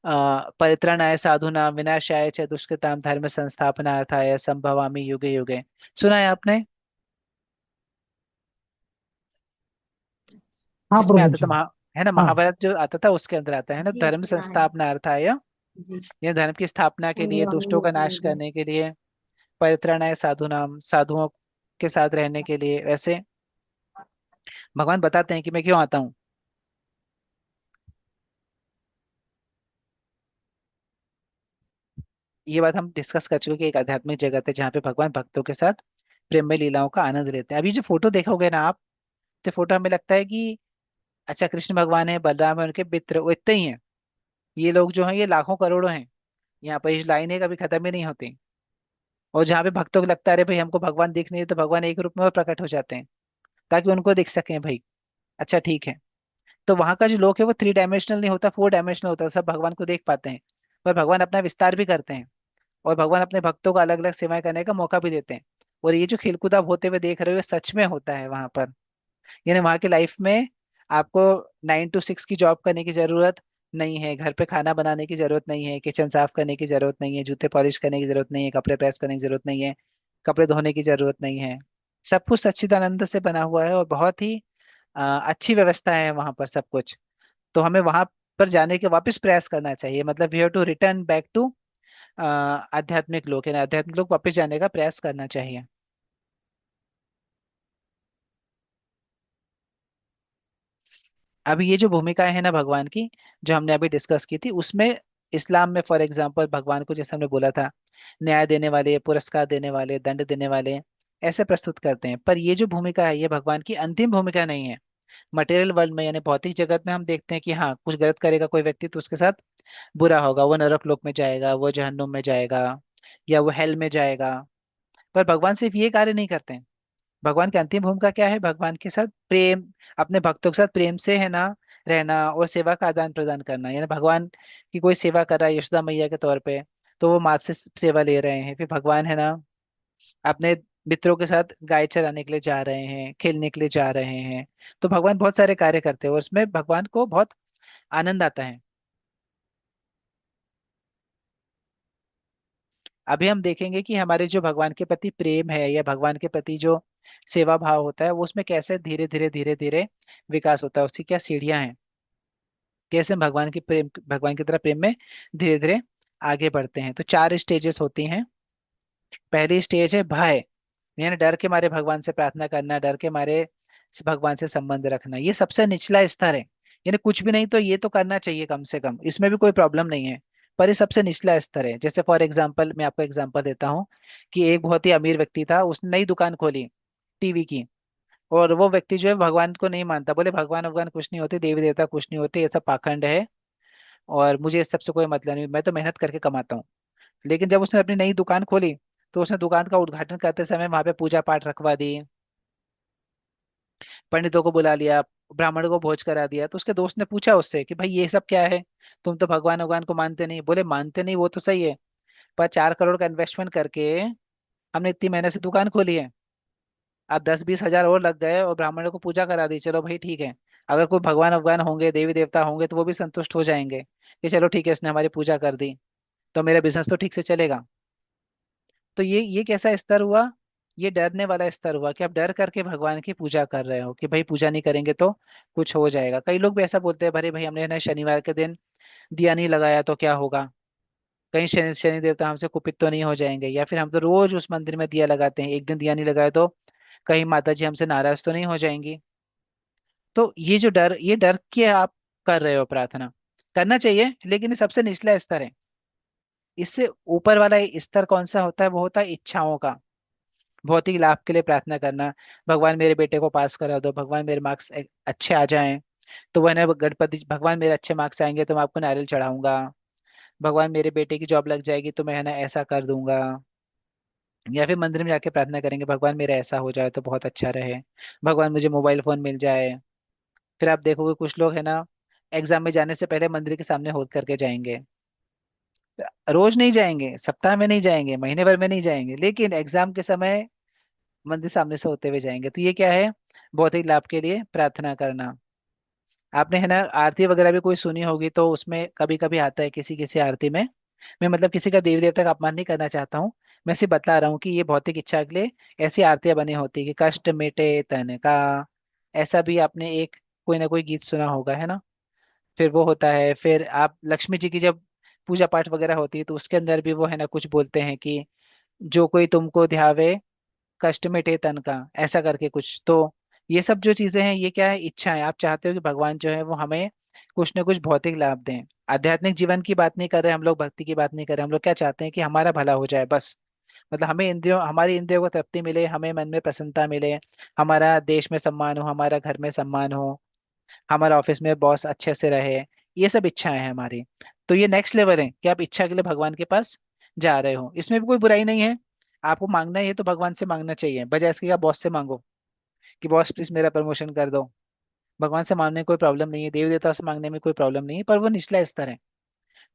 परित्राणाय साधूनां विनाशाय च दुष्कृतां धर्म संस्थापनार्थाय संभवामि युगे युगे। सुना है आपने? हाँ इसमें प्रभु आता था जी। है ना, हाँ महाभारत जो आता था उसके अंदर आता है ना, जी धर्म सुना है। संस्थापनार्थाय, जी। ये धर्म की स्थापना के लिए, संभवामी दुष्टों का युगे नाश युगे। करने के लिए, परित्राणाय साधुनाम, साधुओं के साथ रहने के लिए। वैसे भगवान बताते हैं कि मैं क्यों आता हूँ। ये बात हम डिस्कस कर चुके हैं कि एक आध्यात्मिक जगत है जहाँ पे भगवान भक्तों के साथ प्रेम में लीलाओं का आनंद लेते हैं। अभी जो फोटो देखोगे ना आप, तो फोटो हमें लगता है कि अच्छा, कृष्ण भगवान है, बलराम है, उनके मित्र, वो इतने ही हैं। ये लोग जो हैं ये लाखों करोड़ों हैं। यहाँ पर ये लाइनें कभी खत्म ही नहीं होती। और जहाँ पे भक्तों को लगता है अरे भाई हमको भगवान दिख नहीं है, तो भगवान एक रूप में और प्रकट हो जाते हैं ताकि उनको दिख सकें भाई। अच्छा ठीक है। तो वहां का जो लोक है वो 3 डायमेंशनल नहीं होता, 4 डायमेंशनल होता है, सब भगवान को देख पाते हैं। पर भगवान अपना विस्तार भी करते हैं। और भगवान अपने भक्तों को अलग अलग सेवाएं करने का मौका भी देते हैं। और ये जो खेलकूद आप होते हुए देख रहे हो ये सच में होता है वहां पर। यानी वहां की लाइफ में आपको 9 to 6 की जॉब करने की जरूरत नहीं है, घर पे खाना बनाने की जरूरत नहीं है, किचन साफ करने की जरूरत नहीं है, जूते पॉलिश करने की जरूरत नहीं है, कपड़े प्रेस करने की जरूरत नहीं है, कपड़े धोने की जरूरत नहीं है। सब कुछ सच्चिदानंद से बना हुआ है और बहुत ही अच्छी व्यवस्था है वहां पर सब कुछ। तो हमें वहां पर जाने के वापस प्रयास करना चाहिए, मतलब we have to return back to आध्यात्मिक लोक, यानी आध्यात्मिक लोक वापस जाने का प्रयास करना चाहिए। अभी ये जो भूमिकाएं हैं ना भगवान की, जो हमने अभी डिस्कस की थी, उसमें इस्लाम में फॉर एग्जांपल भगवान को जैसे हमने बोला था, न्याय देने वाले, पुरस्कार देने वाले, दंड देने वाले, ऐसे प्रस्तुत करते हैं। पर ये जो भूमिका है ये भगवान की अंतिम भूमिका नहीं है। मटेरियल वर्ल्ड में यानी भौतिक जगत में हम देखते हैं कि हाँ कुछ गलत करेगा कोई व्यक्ति तो उसके साथ बुरा होगा, वो नरक लोक में जाएगा, वो जहन्नुम में जाएगा, या वो हेल में जाएगा। पर भगवान सिर्फ ये कार्य नहीं करते हैं। भगवान की अंतिम भूमिका क्या है? भगवान के साथ प्रेम, अपने भक्तों के साथ प्रेम से है ना रहना, और सेवा का आदान प्रदान करना। यानी भगवान की कोई सेवा कर रहा है यशोदा मैया के तौर पे, तो वो माँ से सेवा ले रहे हैं। फिर भगवान है ना अपने मित्रों के साथ गाय चराने के लिए जा रहे हैं, खेलने के लिए जा रहे हैं। तो भगवान बहुत सारे कार्य करते हैं और उसमें भगवान को बहुत आनंद आता है। अभी हम देखेंगे कि हमारे जो भगवान के प्रति प्रेम है या भगवान के प्रति जो सेवा भाव होता है वो उसमें कैसे धीरे धीरे धीरे धीरे विकास होता है, उसकी क्या सीढ़ियां हैं, कैसे हम भगवान की प्रेम, भगवान की तरह प्रेम में धीरे धीरे आगे बढ़ते हैं। तो 4 स्टेजेस होती हैं। पहली स्टेज है भय, यानी डर के मारे भगवान से प्रार्थना करना, डर के मारे भगवान से संबंध रखना, ये सबसे निचला स्तर है। यानी कुछ भी नहीं तो ये तो करना चाहिए कम से कम, इसमें भी कोई प्रॉब्लम नहीं है। पर ये सबसे निचला स्तर है। जैसे फॉर एग्जाम्पल मैं आपको एग्जाम्पल देता हूँ कि एक बहुत ही अमीर व्यक्ति था, उसने नई दुकान खोली टीवी की। और वो व्यक्ति जो है भगवान को नहीं मानता, बोले भगवान भगवान कुछ नहीं होते, देवी देवता कुछ नहीं होते, ये सब पाखंड है और मुझे इस सबसे कोई मतलब नहीं, मैं तो मेहनत करके कमाता हूँ। लेकिन जब उसने अपनी नई दुकान खोली तो उसने दुकान का उद्घाटन करते समय वहां पे पूजा पाठ रखवा दी, पंडितों को बुला लिया, ब्राह्मण को भोज करा दिया। तो उसके दोस्त ने पूछा उससे कि भाई ये सब क्या है, तुम तो भगवान भगवान को मानते नहीं। बोले मानते नहीं वो तो सही है, पर 4 करोड़ का इन्वेस्टमेंट करके हमने इतनी मेहनत से दुकान खोली है, अब 10-20 हजार और लग गए और ब्राह्मणों को पूजा करा दी, चलो भाई ठीक है। अगर कोई भगवान भगवान होंगे, देवी देवता होंगे, तो वो भी संतुष्ट हो जाएंगे कि चलो ठीक है इसने हमारी पूजा कर दी, तो मेरा बिजनेस तो ठीक से चलेगा। तो ये कैसा स्तर हुआ? ये डरने वाला स्तर हुआ कि आप डर करके भगवान की पूजा कर रहे हो कि भाई पूजा नहीं करेंगे तो कुछ हो जाएगा। कई लोग भी ऐसा बोलते हैं, भरे भाई हमने ना शनिवार के दिन दिया नहीं लगाया तो क्या होगा, कहीं शनि शनि देवता हमसे कुपित तो नहीं हो जाएंगे, या फिर हम तो रोज उस मंदिर में दिया लगाते हैं, एक दिन दिया नहीं लगाया तो कहीं माता जी हमसे नाराज तो नहीं हो जाएंगी। तो ये जो डर, ये डर के आप कर रहे हो प्रार्थना, करना चाहिए लेकिन ये सबसे निचला स्तर है। इससे ऊपर वाला स्तर कौन सा होता है? वो होता है इच्छाओं का, भौतिक लाभ के लिए प्रार्थना करना। भगवान मेरे बेटे को पास करा दो, भगवान मेरे मार्क्स अच्छे आ जाएं, तो वह ना गणपति, भगवान मेरे अच्छे मार्क्स आएंगे तो मैं आपको नारियल चढ़ाऊंगा, भगवान मेरे बेटे की जॉब लग जाएगी तो मैं है ना ऐसा कर दूंगा। या फिर मंदिर में जाके प्रार्थना करेंगे, भगवान मेरा ऐसा हो जाए तो बहुत अच्छा रहे, भगवान मुझे मोबाइल फोन मिल जाए। फिर आप देखोगे कुछ लोग है ना एग्जाम में जाने से पहले मंदिर के सामने होद करके जाएंगे। रोज नहीं जाएंगे, सप्ताह में नहीं जाएंगे, महीने भर में नहीं जाएंगे, लेकिन एग्जाम के समय मंदिर सामने से होते हुए जाएंगे। तो ये क्या है? भौतिक लाभ के लिए प्रार्थना करना। आपने है ना आरती वगैरह भी कोई सुनी होगी, तो उसमें कभी कभी आता है किसी किसी आरती में, मैं मतलब किसी का देवी देवता का अपमान नहीं करना चाहता हूँ, मैं सिर्फ बता रहा हूँ कि ये भौतिक इच्छा के लिए ऐसी आरतियां बनी होती है कि कष्ट मिटे तन का। ऐसा भी आपने एक कोई ना कोई गीत सुना होगा, है ना। फिर वो होता है, फिर आप लक्ष्मी जी की जब पूजा पाठ वगैरह होती है तो उसके अंदर भी वो है ना कुछ बोलते हैं कि जो कोई तुमको ध्यावे कष्ट मिटे तन का, ऐसा करके कुछ। तो ये सब जो चीजें हैं ये क्या है? इच्छा है। आप चाहते हो कि भगवान जो है वो हमें कुछ न कुछ भौतिक लाभ दें। आध्यात्मिक जीवन की बात नहीं कर रहे हम लोग, भक्ति की बात नहीं कर रहे हम लोग, क्या चाहते हैं कि हमारा भला हो जाए बस। मतलब हमें इंद्रियों, हमारी इंद्रियों को तृप्ति मिले, हमें मन में प्रसन्नता मिले, हमारा देश में सम्मान हो, हमारा घर में सम्मान हो, हमारा ऑफिस में बॉस अच्छे से रहे, ये सब इच्छाएं हैं हमारी। तो ये नेक्स्ट लेवल है कि आप इच्छा के लिए भगवान के पास जा रहे हो, इसमें भी कोई बुराई नहीं है। आपको मांगना है तो भगवान से मांगना चाहिए, बजाय इसके कि आप बॉस से मांगो कि बॉस प्लीज मेरा प्रमोशन कर दो। भगवान से मांगने में कोई प्रॉब्लम नहीं है, देवी देवता से मांगने में कोई प्रॉब्लम नहीं है, पर वो निचला स्तर है।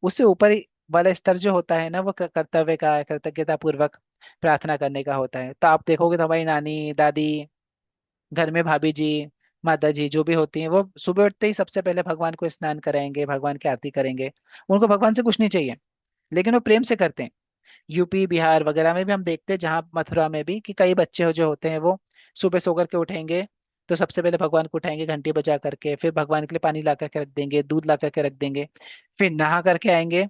उससे ऊपर वाला स्तर जो होता है ना, वो कर्तव्य का, कृतज्ञता पूर्वक प्रार्थना करने का होता है। तो आप देखोगे तो हमारी नानी दादी, घर में भाभी जी, माता जी जो भी होती हैं, वो सुबह उठते ही सबसे पहले भगवान को स्नान कराएंगे, भगवान की आरती करेंगे। उनको भगवान से कुछ नहीं चाहिए, लेकिन वो प्रेम से करते हैं। यूपी बिहार वगैरह में भी हम देखते हैं, जहाँ मथुरा में भी, कि कई बच्चे जो होते हैं वो सुबह सो करके उठेंगे तो सबसे पहले भगवान को उठाएंगे घंटी बजा करके, फिर भगवान के लिए पानी ला करके रख देंगे, दूध ला करके रख देंगे, फिर नहा करके आएंगे,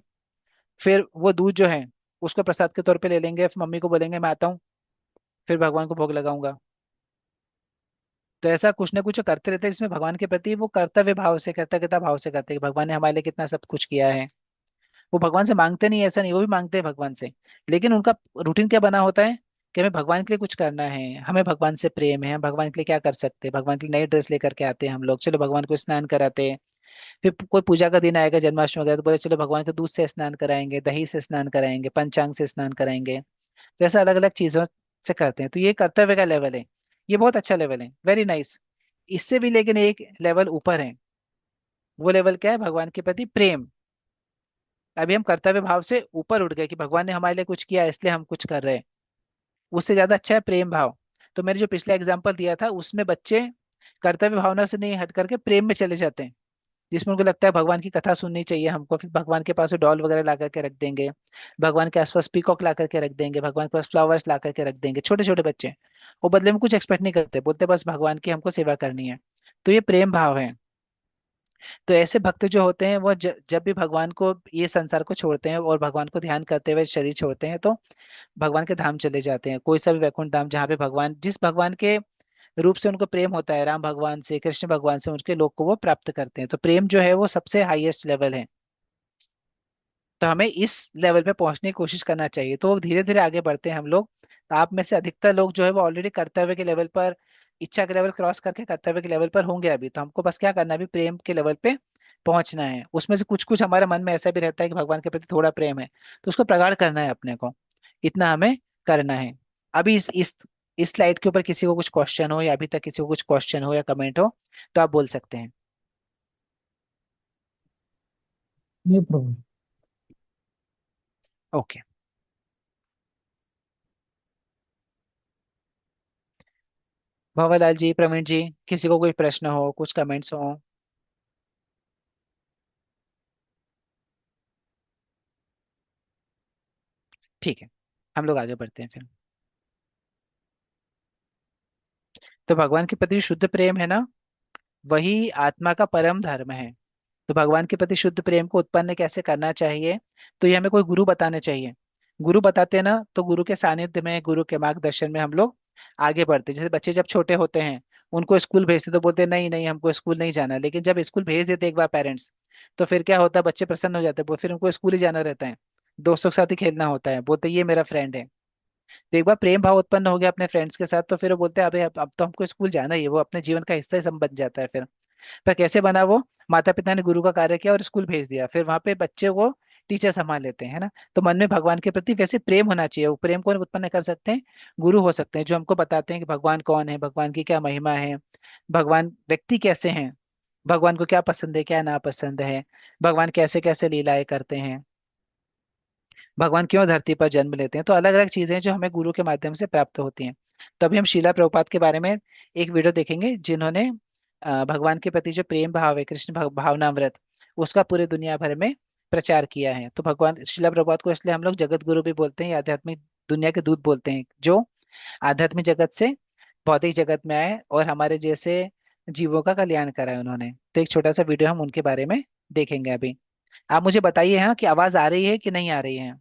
फिर वो दूध जो है उसको प्रसाद के तौर पे ले लेंगे, फिर मम्मी को बोलेंगे मैं आता हूँ, फिर भगवान को भोग लगाऊंगा। तो ऐसा कुछ ना कुछ करते रहते हैं, जिसमें भगवान के प्रति वो कर्तव्य भाव से, कृतज्ञता भाव से करते हैं कि भगवान ने हमारे लिए कितना सब कुछ किया है। वो भगवान से मांगते नहीं, ऐसा नहीं, वो भी मांगते हैं भगवान से, लेकिन उनका रूटीन क्या बना होता है कि हमें भगवान के लिए कुछ करना है, हमें भगवान से प्रेम है, हम भगवान के लिए क्या कर सकते हैं, भगवान के लिए नई ड्रेस लेकर के आते हैं हम लोग, चलो भगवान को स्नान कराते हैं। फिर कोई पूजा का दिन आएगा, जन्माष्टमी वगैरह, तो बोले चलो भगवान को दूध से स्नान कराएंगे, दही से स्नान कराएंगे, पंचांग से स्नान कराएंगे। तो ऐसा अलग अलग चीजों से करते हैं। तो ये कर्तव्य का लेवल है, ये बहुत अच्छा लेवल है, वेरी नाइस। इससे भी लेकिन एक लेवल ऊपर है। वो लेवल क्या है? भगवान के प्रति प्रेम। अभी हम कर्तव्य भाव से ऊपर उठ गए कि भगवान ने हमारे लिए कुछ किया इसलिए हम कुछ कर रहे हैं। उससे ज्यादा अच्छा है प्रेम भाव। तो मैंने जो पिछला एग्जाम्पल दिया था, उसमें बच्चे कर्तव्य भावना से नहीं हट करके प्रेम में चले जाते हैं, जिसमें उनको लगता है भगवान की कथा सुननी चाहिए हमको, फिर भगवान के पास डॉल वगैरह ला करके रख देंगे, भगवान के आसपास पीकॉक ला करके रख देंगे, भगवान के पास फ्लावर्स ला करके रख देंगे, छोटे छोटे बच्चे। वो बदले में कुछ एक्सपेक्ट नहीं करते, बोलते बस भगवान की हमको सेवा करनी है। तो ये प्रेम भाव है। तो ऐसे भक्त जो होते हैं वो जब भी भगवान को, ये संसार को छोड़ते हैं और भगवान को ध्यान करते हुए शरीर छोड़ते हैं, तो भगवान के धाम चले जाते हैं, कोई सा भी वैकुंठ धाम, जहाँ पे भगवान, जिस भगवान के रूप से उनको प्रेम होता है, राम भगवान से, कृष्ण भगवान से, उनके लोग को वो प्राप्त करते हैं। तो प्रेम जो है वो सबसे हाईएस्ट लेवल है। तो हमें इस लेवल पे पहुंचने की कोशिश करना चाहिए, तो धीरे धीरे आगे बढ़ते हैं हम लोग। तो आप में से अधिकतर लोग जो है वो ऑलरेडी कर्तव्य के लेवल पर, इच्छा के लेवल क्रॉस करके कर्तव्य के लेवल पर होंगे अभी। तो हमको बस क्या करना है, अभी प्रेम के लेवल पे पहुंचना है। उसमें से कुछ कुछ हमारे मन में ऐसा भी रहता है कि भगवान के प्रति थोड़ा प्रेम है, तो उसको प्रगाढ़ करना है अपने को, इतना हमें करना है। अभी इस स्लाइड के ऊपर किसी को कुछ क्वेश्चन हो, या अभी तक किसी को कुछ क्वेश्चन हो या कमेंट हो, तो आप बोल सकते हैं। No problem. Okay. Bhanwarlal ji, Praveen ji, किसी को कोई प्रश्न हो, कुछ कमेंट्स हो? ठीक है, हम लोग आगे बढ़ते हैं फिर। तो भगवान के प्रति शुद्ध प्रेम है ना, वही आत्मा का परम धर्म है। तो भगवान के प्रति शुद्ध प्रेम को उत्पन्न कैसे करना चाहिए, तो ये हमें कोई गुरु बताने चाहिए। गुरु बताते हैं ना, तो गुरु के सानिध्य में, गुरु के मार्गदर्शन में हम लोग आगे बढ़ते हैं। जैसे बच्चे जब छोटे होते हैं, उनको स्कूल भेजते तो बोलते नहीं नहीं हमको स्कूल नहीं जाना, लेकिन जब स्कूल भेज देते एक बार पेरेंट्स, तो फिर क्या होता है, बच्चे प्रसन्न हो जाते हैं, फिर उनको स्कूल ही जाना रहता है, दोस्तों के साथ ही खेलना होता है, बोलते ये मेरा फ्रेंड है। तो एक बार प्रेम भाव उत्पन्न हो गया अपने फ्रेंड्स के साथ, तो फिर वो बोलते हैं अबे अब तो हमको स्कूल जाना ही है, वो अपने जीवन का हिस्सा ही सम बन जाता है फिर। पर कैसे बना वो? माता पिता ने गुरु का कार्य किया और स्कूल भेज दिया, फिर वहां पे बच्चे को टीचर संभाल लेते हैं, है ना। तो मन में भगवान के प्रति वैसे प्रेम होना चाहिए। वो प्रेम कौन उत्पन्न कर सकते हैं? गुरु हो सकते हैं, जो हमको बताते हैं कि भगवान कौन है, भगवान की क्या महिमा है, भगवान व्यक्ति कैसे हैं, भगवान को क्या पसंद है क्या नापसंद है, भगवान कैसे कैसे लीलाएं करते हैं, भगवान क्यों धरती पर जन्म लेते हैं। तो अलग अलग चीजें जो हमें गुरु के माध्यम से प्राप्त होती हैं। तभी हम शीला प्रभुपाद के बारे में एक वीडियो देखेंगे, जिन्होंने भगवान के प्रति जो प्रेम भाव है, कृष्ण भावनामृत, उसका पूरे दुनिया भर में प्रचार किया है। तो भगवान शीला प्रभुपाद को इसलिए हम लोग जगत गुरु भी बोलते हैं, या आध्यात्मिक दुनिया के दूत बोलते हैं, जो आध्यात्मिक जगत से भौतिक जगत में आए और हमारे जैसे जीवों का कल्याण करा है उन्होंने। तो एक छोटा सा वीडियो हम उनके बारे में देखेंगे अभी। आप मुझे बताइए हाँ कि आवाज आ रही है कि नहीं आ रही है?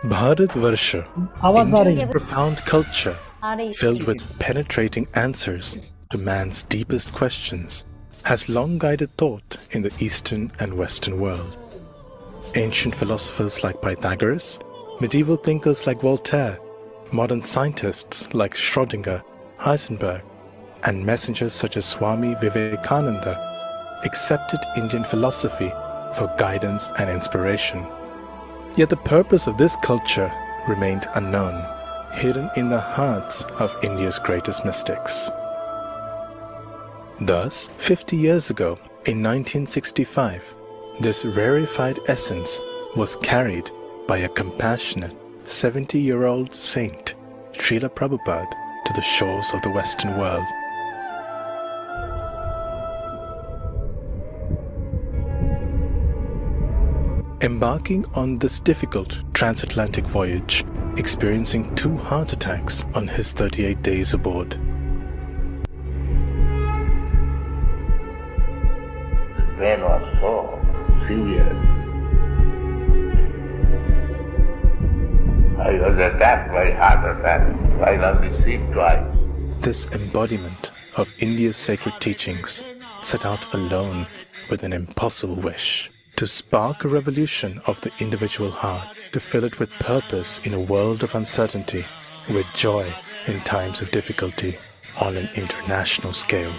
Bharatvarsha, आवाज आ रही India's है। profound culture, आ रही filled with penetrating answers to man's deepest questions, has long guided thought in the Eastern and Western world. Ancient philosophers like Pythagoras, medieval thinkers like Voltaire, modern scientists like Schrödinger, Heisenberg, and messengers such as Swami Vivekananda accepted Indian philosophy for guidance and inspiration. Yet the purpose of this culture remained unknown, hidden in the hearts of India's greatest mystics. Thus, 50 years ago, in 1965, this rarefied essence was carried by a compassionate 70-year-old saint, Srila Prabhupada, to the shores of the Western world. Embarking on this difficult transatlantic voyage, experiencing 2 heart attacks on his 38 days aboard. The pain was so severe. I was attacked by heart attack while on the sea twice. This embodiment of India's sacred teachings set out alone with an impossible wish to spark a revolution of the individual heart, to fill it with purpose in a world of uncertainty, with joy in times of difficulty on an international scale.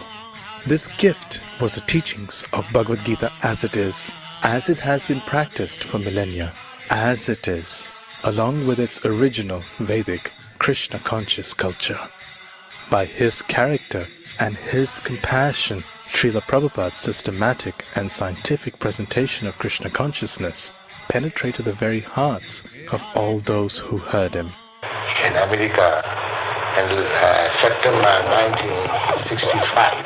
This gift was the teachings of Bhagavad Gita as it has been practiced for millennia, as it is, along with its original Vedic Krishna conscious culture. By his character and his compassion, Srila Prabhupada's systematic and scientific presentation of Krishna consciousness penetrated the very hearts of all those who heard him. In America, in September 1965,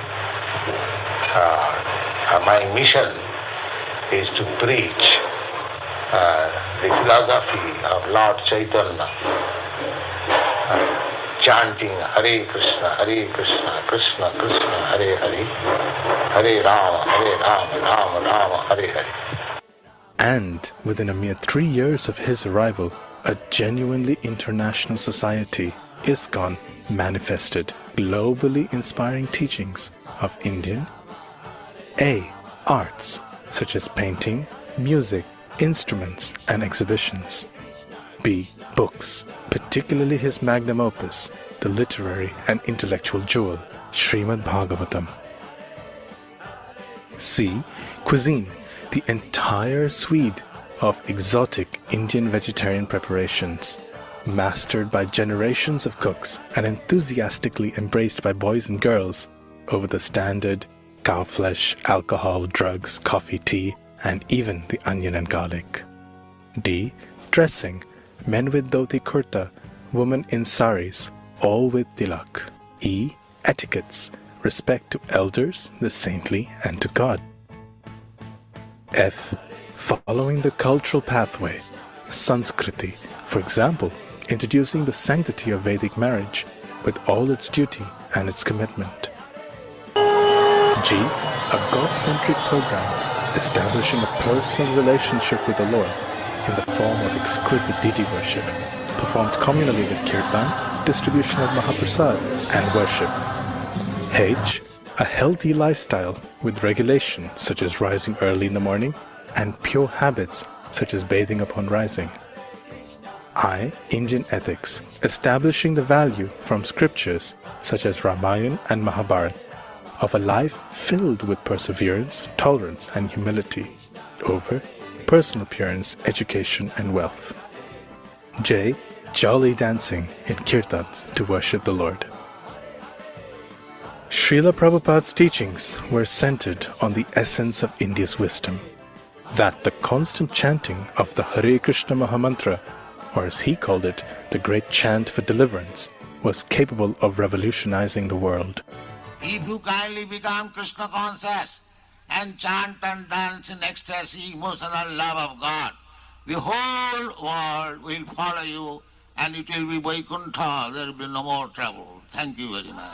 my mission is to preach the philosophy of Lord Chaitanya, chanting Hare Krishna, Krishna Krishna, Hare Hare, Hare Rama, Rama Rama, Hare Hare. And within a mere 3 years of his arrival, a genuinely international society, ISKCON, manifested globally inspiring teachings of Indian A. Arts, such as painting, music, instruments, and exhibitions. B. Books, particularly his magnum opus, the literary and intellectual jewel, Srimad Bhagavatam. C. Cuisine, the entire suite of exotic Indian vegetarian preparations, mastered by generations of cooks and enthusiastically embraced by boys and girls over the standard cow flesh, alcohol, drugs, coffee, tea, and even the onion and garlic. D. Dressing, men with dhoti kurta, women in saris, all with tilak. E. Etiquettes, respect to elders, the saintly, and to God. F. Following the cultural pathway, Sanskriti, for example, introducing the sanctity of Vedic marriage with all its duty and its commitment. G. A God-centric program establishing a personal relationship with the Lord in the form of exquisite deity worship, performed communally with kirtan, distribution of Mahaprasad, and worship. H. A healthy lifestyle with regulation such as rising early in the morning and pure habits such as bathing upon rising. I. Indian ethics, establishing the value from scriptures such as Ramayana and Mahabharata of a life filled with perseverance, tolerance, and humility over personal appearance, education, and wealth. J. Jolly dancing in kirtans to worship the Lord. Srila Prabhupada's teachings were centered on the essence of India's wisdom, that the constant chanting of the Hare Krishna Mahamantra, or as he called it, the great chant for deliverance, was capable of revolutionizing the world. If you kindly become Krishna conscious and chant and dance in ecstasy, emotional love of God, the whole world will follow you and it will be Vaikuntha. There will be no more trouble. Thank you very much.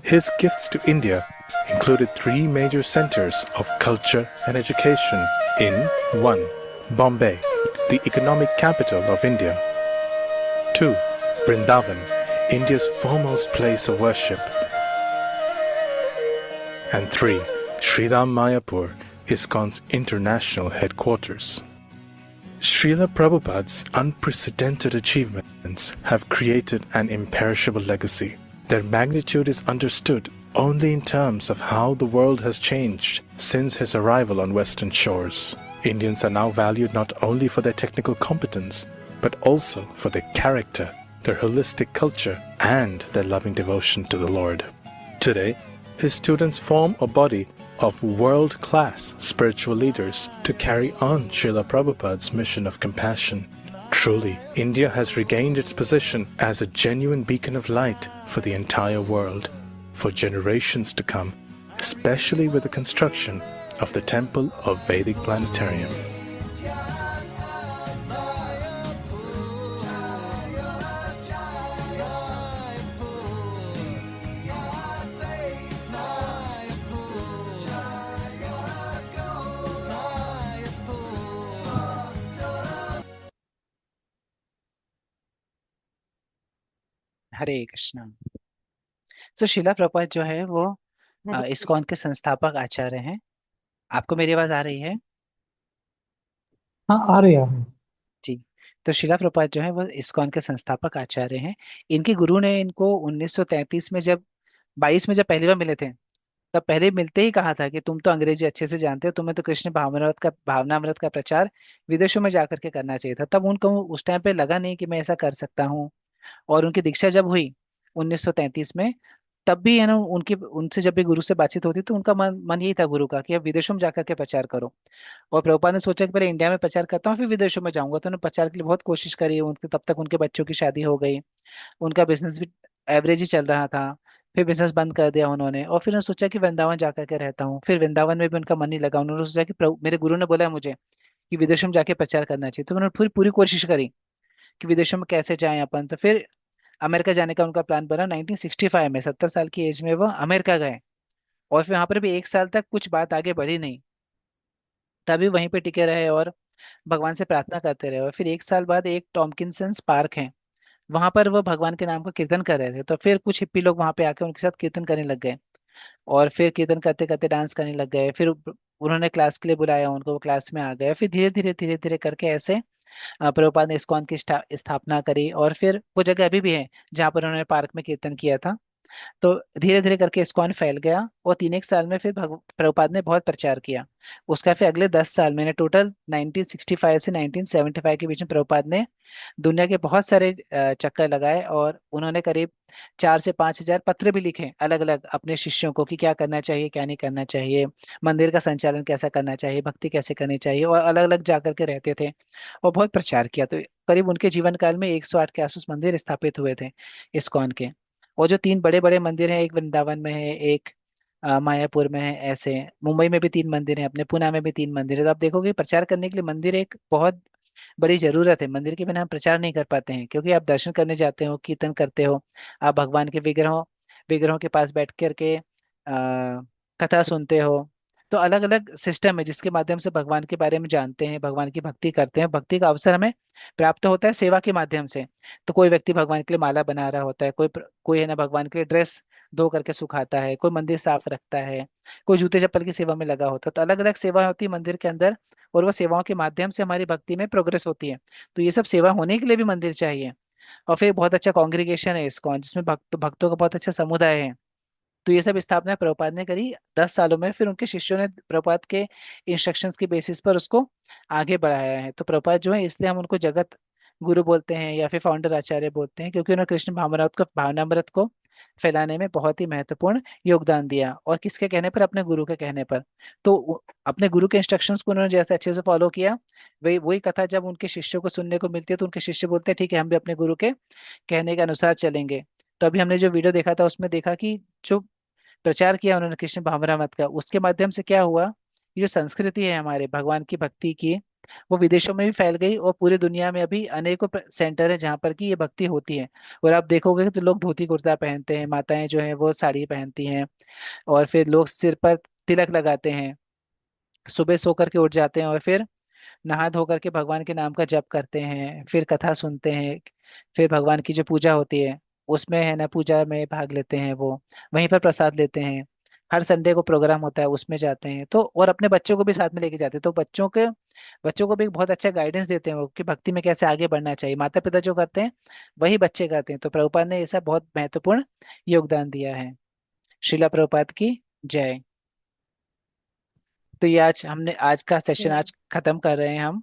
His gifts to India included 3 major centers of culture and education in 1. Bombay, the economic capital of India. 2. Vrindavan, India's foremost place of worship. And 3. Sriram Mayapur, ISKCON's international headquarters. Srila Prabhupada's unprecedented achievements have created an imperishable legacy. Their magnitude is understood only in terms of how the world has changed since his arrival on Western shores. Indians are now valued not only for their technical competence, but also for their character, their holistic culture, and their loving devotion to the Lord. Today, his students form a body of world-class spiritual leaders to carry on Srila Prabhupada's mission of compassion. Truly, India has regained its position as a genuine beacon of light for the entire world, for generations to come, especially with the construction of the Temple of Vedic Planetarium. हरे कृष्णा। तो शिला प्रपात जो है वो हरे ISKCON के संस्थापक आचार्य हैं। आपको मेरी आवाज आ रही है? हाँ, आ रहे हैं। जी। तो शिला प्रपात जो है वो इस्कॉन के संस्थापक आचार्य हैं। इनके गुरु ने इनको 1933 में जब 22 में जब पहली बार मिले थे, तब पहले मिलते ही कहा था कि तुम तो अंग्रेजी अच्छे से जानते हो, तुम्हें तो कृष्ण भावनामृत का प्रचार विदेशों में जाकर के करना चाहिए था। तब उनको उस टाइम पे लगा नहीं कि मैं ऐसा कर सकता हूँ। और उनकी दीक्षा जब हुई 1933 में, तब भी है ना उनकी उनसे जब भी गुरु से बातचीत होती तो उनका मन मन यही था गुरु का कि अब विदेशों में जाकर के प्रचार करो। और प्रभुपाद ने सोचा कि पहले इंडिया में प्रचार करता हूँ फिर विदेशों में जाऊंगा। तो उन्होंने प्रचार के लिए बहुत कोशिश करी। उनके तब तक उनके बच्चों की शादी हो गई, उनका बिजनेस भी एवरेज ही चल रहा था। फिर बिजनेस बंद कर दिया उन्होंने, और फिर उन्होंने सोचा कि वृंदावन जाकर के रहता हूँ। फिर वृंदावन में भी उनका मन नहीं लगा। उन्होंने सोचा कि प्रभु मेरे गुरु ने बोला है मुझे कि विदेशों में जाके प्रचार करना चाहिए। तो उन्होंने फिर पूरी कोशिश करी कि विदेशों में कैसे जाएं अपन। तो फिर अमेरिका जाने का उनका प्लान बना। 1965 में 70 साल की एज में वो अमेरिका गए, और फिर वहां पर भी 1 साल तक कुछ बात आगे बढ़ी नहीं। तभी वहीं पे टिके रहे और भगवान से प्रार्थना करते रहे। और फिर 1 साल बाद एक टॉम्किंसंस पार्क है, वहां पर वो भगवान के नाम का कीर्तन कर रहे थे। तो फिर कुछ हिप्पी लोग वहां पे आके उनके साथ कीर्तन करने लग गए, और फिर कीर्तन करते करते डांस करने लग गए। फिर उन्होंने क्लास के लिए बुलाया उनको, वो क्लास में आ गए। फिर धीरे धीरे करके ऐसे प्रभुपाद ने इस्कॉन की स्थापना करी। और फिर वो जगह अभी भी है जहाँ पर उन्होंने पार्क में कीर्तन किया था। तो धीरे धीरे करके इस्कॉन फैल गया, और 3 एक साल में फिर प्रभुपाद ने बहुत प्रचार किया। उसका फिर अगले 10 साल में टोटल 1965 से 1975 के बीच में प्रभुपाद ने दुनिया के बहुत सारे चक्कर लगाए, और उन्होंने करीब 4 से 5 हजार पत्र भी लिखे अलग अलग अपने शिष्यों को कि क्या करना चाहिए क्या नहीं करना चाहिए, मंदिर का संचालन कैसा करना चाहिए, भक्ति कैसे करनी चाहिए, और अलग अलग जाकर के रहते थे और बहुत प्रचार किया। तो करीब उनके जीवन काल में 108 के आसपास मंदिर स्थापित हुए थे इस्कॉन के। और जो 3 बड़े बड़े मंदिर हैं, एक वृंदावन में है, एक मायापुर में है, ऐसे मुंबई में भी 3 मंदिर हैं, अपने पुणे में भी 3 मंदिर है। तो आप देखोगे प्रचार करने के लिए मंदिर एक बहुत बड़ी जरूरत है। मंदिर के बिना हम प्रचार नहीं कर पाते हैं, क्योंकि आप दर्शन करने जाते हो, कीर्तन करते हो, आप भगवान के विग्रहों विग्रहों के पास बैठ करके कथा सुनते हो। तो अलग अलग सिस्टम है जिसके माध्यम से भगवान के बारे में जानते हैं, भगवान की भक्ति करते हैं। भक्ति का अवसर हमें प्राप्त होता है सेवा के माध्यम से। तो कोई व्यक्ति भगवान के लिए माला बना रहा होता है, कोई है ना भगवान के लिए ड्रेस धो करके सुखाता है, कोई मंदिर साफ रखता है, कोई जूते चप्पल की सेवा में लगा होता है। तो अलग अलग सेवा होती है मंदिर के अंदर, और वो सेवाओं के माध्यम से हमारी भक्ति में प्रोग्रेस होती है। तो ये सब सेवा होने के लिए भी मंदिर चाहिए। और फिर बहुत अच्छा कॉन्ग्रीगेशन है इस्कॉन, जिसमें भक्तों का बहुत अच्छा समुदाय है। तो ये सब स्थापना प्रभुपाद ने करी 10 सालों में। फिर उनके शिष्यों ने प्रभुपाद के इंस्ट्रक्शंस के बेसिस पर उसको आगे बढ़ाया है। तो प्रभुपाद जो है, इसलिए हम उनको जगत गुरु बोलते हैं या फिर फाउंडर आचार्य बोलते हैं, क्योंकि उन्होंने कृष्ण भावनामृत को फैलाने में बहुत ही महत्वपूर्ण योगदान दिया। और किसके कहने पर? अपने गुरु के कहने पर। तो अपने गुरु के इंस्ट्रक्शंस को उन्होंने जैसे अच्छे से फॉलो किया, वही वही कथा जब उनके शिष्यों को सुनने को मिलती है तो उनके शिष्य बोलते हैं ठीक है हम भी अपने गुरु के कहने के अनुसार चलेंगे। तो अभी हमने जो वीडियो देखा था उसमें देखा कि जो प्रचार किया उन्होंने कृष्ण भावनामृत का, उसके माध्यम से क्या हुआ, ये जो संस्कृति है हमारे भगवान की भक्ति की, वो विदेशों में भी फैल गई। और पूरी दुनिया में अभी अनेकों सेंटर है जहाँ पर कि ये भक्ति होती है। और आप देखोगे तो लोग धोती कुर्ता पहनते हैं, माताएं जो हैं वो साड़ी पहनती हैं, और फिर लोग सिर पर तिलक लगाते हैं, सुबह सो करके उठ जाते हैं, और फिर नहा धो करके भगवान के नाम का जप करते हैं, फिर कथा सुनते हैं, फिर भगवान की जो पूजा होती है उसमें है ना पूजा में भाग लेते हैं, वो वहीं पर प्रसाद लेते हैं। हर संडे को प्रोग्राम होता है उसमें जाते हैं। तो और अपने बच्चों को भी साथ में लेके जाते हैं। तो बच्चों को भी एक बहुत अच्छा गाइडेंस देते हैं वो कि भक्ति में कैसे आगे बढ़ना चाहिए। माता पिता जो करते हैं वही बच्चे करते हैं। तो प्रभुपाद ने ऐसा बहुत महत्वपूर्ण योगदान दिया है। श्रीला प्रभुपाद की जय। तो ये आज हमने आज का सेशन आज खत्म कर रहे हैं हम।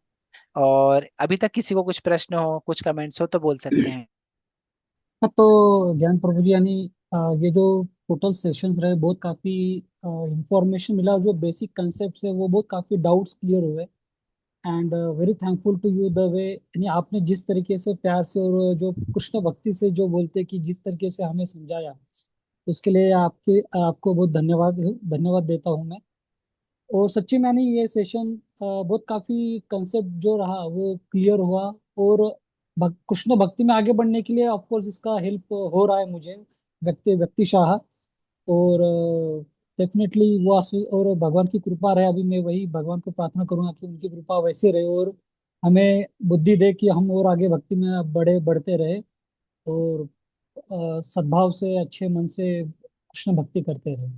और अभी तक किसी को कुछ प्रश्न हो, कुछ कमेंट्स हो तो बोल सकते हैं। हाँ, तो ज्ञान प्रभु जी, यानी ये जो टोटल सेशंस रहे, बहुत काफी इंफॉर्मेशन मिला, और जो बेसिक कंसेप्ट है वो बहुत काफी डाउट्स क्लियर हुए। And very thankful to you the way, यानी आपने जिस तरीके से प्यार से और जो कृष्ण भक्ति से जो बोलते कि जिस तरीके से हमें समझाया, उसके लिए आपके आपको बहुत धन्यवाद धन्यवाद देता हूँ मैं। और सच्ची मैंने ये सेशन बहुत काफी कंसेप्ट जो रहा वो क्लियर हुआ। और कृष्ण भक्ति में आगे बढ़ने के लिए ऑफ कोर्स इसका हेल्प हो रहा है मुझे, व्यक्तिशाह। और डेफिनेटली वो और भगवान की कृपा रहे, अभी मैं वही भगवान को प्रार्थना करूंगा कि उनकी कृपा वैसे रहे, और हमें बुद्धि दे कि हम और आगे भक्ति में बढ़ते रहे, और सद्भाव से अच्छे मन से कृष्ण भक्ति करते रहे।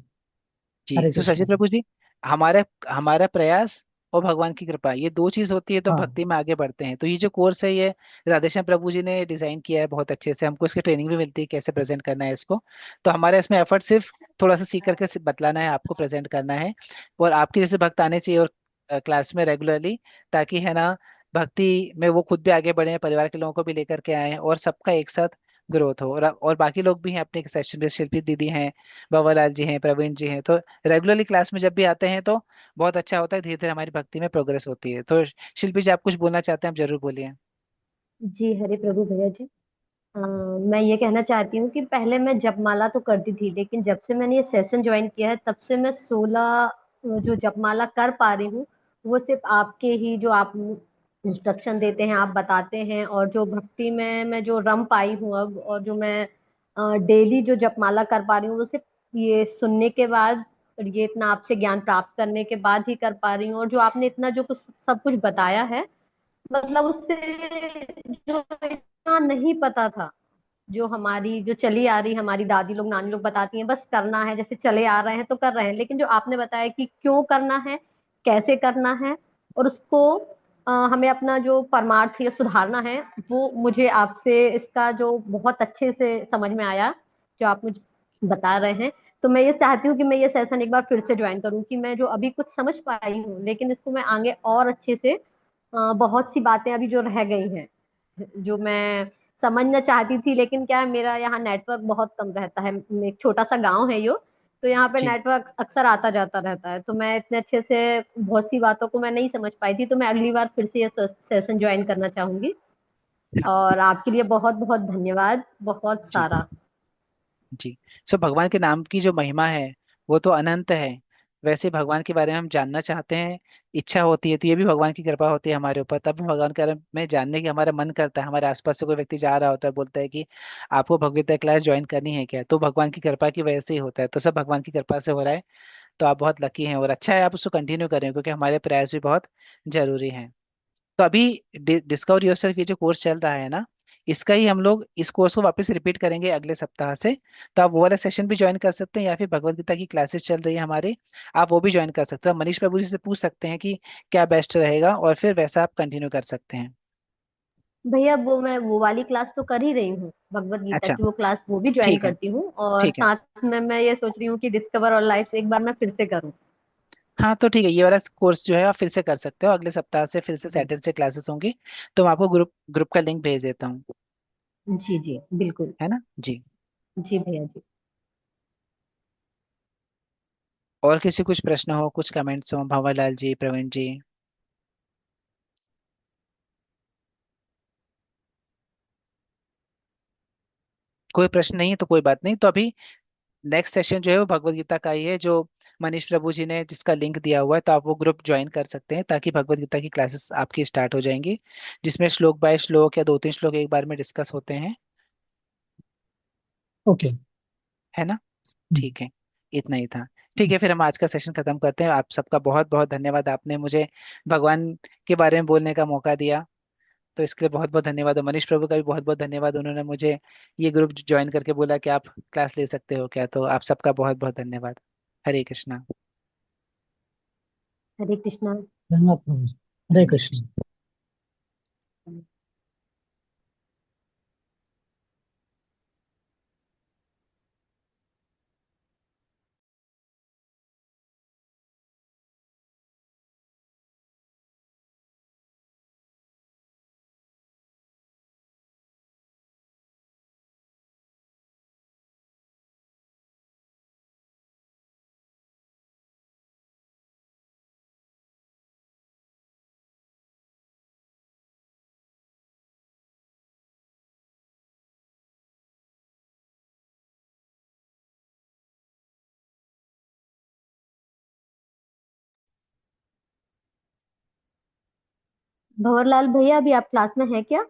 जी हरे तो कृष्णा सचिन जी। प्रभु जी, हमारा हमारा प्रयास और भगवान की कृपा, ये दो चीज होती है तो हम हाँ भक्ति में आगे बढ़ते हैं। तो ये जो कोर्स है ये राधेश्याम प्रभु जी ने डिजाइन किया है बहुत अच्छे से, हमको इसकी ट्रेनिंग भी मिलती है कैसे प्रेजेंट करना है इसको। तो हमारा इसमें एफर्ट सिर्फ थोड़ा सा सीख करके बतलाना है, आपको प्रेजेंट करना है। और आपके जैसे भक्त आने चाहिए और क्लास में रेगुलरली, ताकि है ना भक्ति में वो खुद भी आगे बढ़े, परिवार के लोगों को भी लेकर के आए और सबका एक साथ ग्रोथ हो। और बाकी लोग भी हैं अपने सेशन में, शिल्पी दीदी हैं, बाबूलाल जी हैं, प्रवीण जी हैं। तो रेगुलरली क्लास में जब भी आते हैं तो बहुत अच्छा होता है, धीरे धीरे हमारी भक्ति में प्रोग्रेस होती है। तो शिल्पी जी, आप कुछ बोलना चाहते हैं, आप जरूर बोलिए। जी हरे प्रभु भैया जी। मैं ये कहना चाहती हूँ कि पहले मैं जपमाला तो करती थी, लेकिन जब से मैंने ये सेशन ज्वाइन किया है तब से मैं 16 जो जपमाला कर पा रही हूँ, वो सिर्फ आपके ही जो आप इंस्ट्रक्शन देते हैं, आप बताते हैं, और जो भक्ति में मैं जो रम पाई हूँ अब, और जो मैं डेली जो जपमाला कर पा रही हूँ, वो सिर्फ ये सुनने के बाद और ये इतना आपसे ज्ञान प्राप्त करने के बाद ही कर पा रही हूँ। और जो आपने इतना जो कुछ सब कुछ बताया है, मतलब उससे जो इतना नहीं पता था, जो हमारी जो चली आ रही हमारी दादी लोग नानी लोग बताती हैं बस करना है, जैसे चले आ रहे हैं तो कर रहे हैं, लेकिन जो आपने बताया कि क्यों करना है, कैसे करना है, और उसको हमें अपना जो परमार्थ या सुधारना है, वो मुझे आपसे इसका जो बहुत अच्छे से समझ में आया, जो आप मुझे बता रहे हैं। तो मैं ये चाहती हूँ कि मैं ये सेशन एक बार फिर से ज्वाइन करूँ, कि मैं जो अभी कुछ समझ पाई हूँ, लेकिन इसको मैं आगे और अच्छे से बहुत सी बातें अभी जो रह गई हैं, जो मैं समझना चाहती थी, लेकिन क्या है, मेरा यहाँ नेटवर्क बहुत कम रहता है, एक छोटा सा गांव है यो, तो यहाँ पे जी नेटवर्क अक्सर आता जाता रहता है, तो मैं इतने अच्छे से बहुत सी बातों को मैं नहीं समझ पाई थी। तो मैं अगली बार फिर से ये सेशन ज्वाइन करना चाहूंगी। हाँ और आपके लिए बहुत बहुत धन्यवाद, बहुत जी सारा। जी। सो भगवान के नाम की जो महिमा है वो तो अनंत है। वैसे भगवान के बारे में हम जानना चाहते हैं, इच्छा होती है, तो ये भी भगवान की कृपा होती है हमारे ऊपर, तब हम भगवान के बारे में जानने की हमारा मन करता है। हमारे आसपास से कोई व्यक्ति जा रहा होता है, बोलता है कि आपको भगवत गीता क्लास ज्वाइन करनी है क्या, तो भगवान की कृपा की वजह से ही होता है। तो सब भगवान की कृपा से हो रहा है। तो आप बहुत लकी हैं और अच्छा है आप उसको कंटिन्यू करें, क्योंकि हमारे प्रयास भी बहुत जरूरी हैं। तो अभी डिस्कवर योरसेल्फ ये जो कोर्स चल रहा है ना, इसका ही हम लोग इस कोर्स को वापस रिपीट करेंगे अगले सप्ताह से। तो आप वो वाला सेशन भी ज्वाइन कर सकते हैं, या फिर भगवत गीता की क्लासेस चल रही है हमारे, आप वो भी ज्वाइन कर सकते हैं। आप मनीष प्रभु जी से पूछ सकते हैं कि क्या बेस्ट रहेगा, और फिर वैसा आप कंटिन्यू कर सकते हैं। भैया वो मैं वो वाली क्लास तो कर ही रही हूँ, भगवत गीता अच्छा, की वो क्लास वो भी ज्वाइन ठीक है। करती हूँ, और ठीक है। साथ में मैं ये सोच रही हूँ कि डिस्कवर और लाइफ एक बार मैं फिर से करूँ। हाँ तो ठीक है, ये वाला कोर्स जो है आप फिर से कर सकते हो, अगले सप्ताह से फिर से जी सैटरडे से क्लासेस होंगी। तो मैं आपको ग्रुप ग्रुप का लिंक भेज देता हूँ, जी जी बिल्कुल। है ना जी। जी भैया जी। और किसी कुछ प्रश्न हो, कुछ कमेंट्स हो, भंवरलाल जी, प्रवीण जी? कोई प्रश्न नहीं है तो कोई बात नहीं। तो अभी नेक्स्ट सेशन जो है वो भगवत गीता का ही है, जो मनीष प्रभु जी ने जिसका लिंक दिया हुआ है, तो आप वो ग्रुप ज्वाइन कर सकते हैं, ताकि भगवत गीता की क्लासेस आपकी स्टार्ट हो जाएंगी, जिसमें श्लोक बाय श्लोक या दो तीन श्लोक एक बार में डिस्कस होते हैं, ओके। है ना। ठीक है, इतना ही था। ठीक है, फिर हम आज का सेशन खत्म करते हैं। आप सबका बहुत बहुत धन्यवाद, आपने मुझे भगवान के बारे में बोलने का मौका दिया, तो इसके लिए बहुत बहुत धन्यवाद। और मनीष प्रभु का भी बहुत बहुत धन्यवाद, उन्होंने मुझे ये ग्रुप ज्वाइन करके बोला कि आप क्लास ले सकते हो क्या। तो आप सबका बहुत बहुत धन्यवाद। हरे कृष्णा। हरे कृष्णा। धन्यवाद प्रभु जी। हरे कृष्ण। भंवरलाल भैया, अभी आप क्लास में हैं क्या?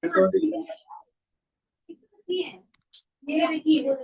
ये देखिए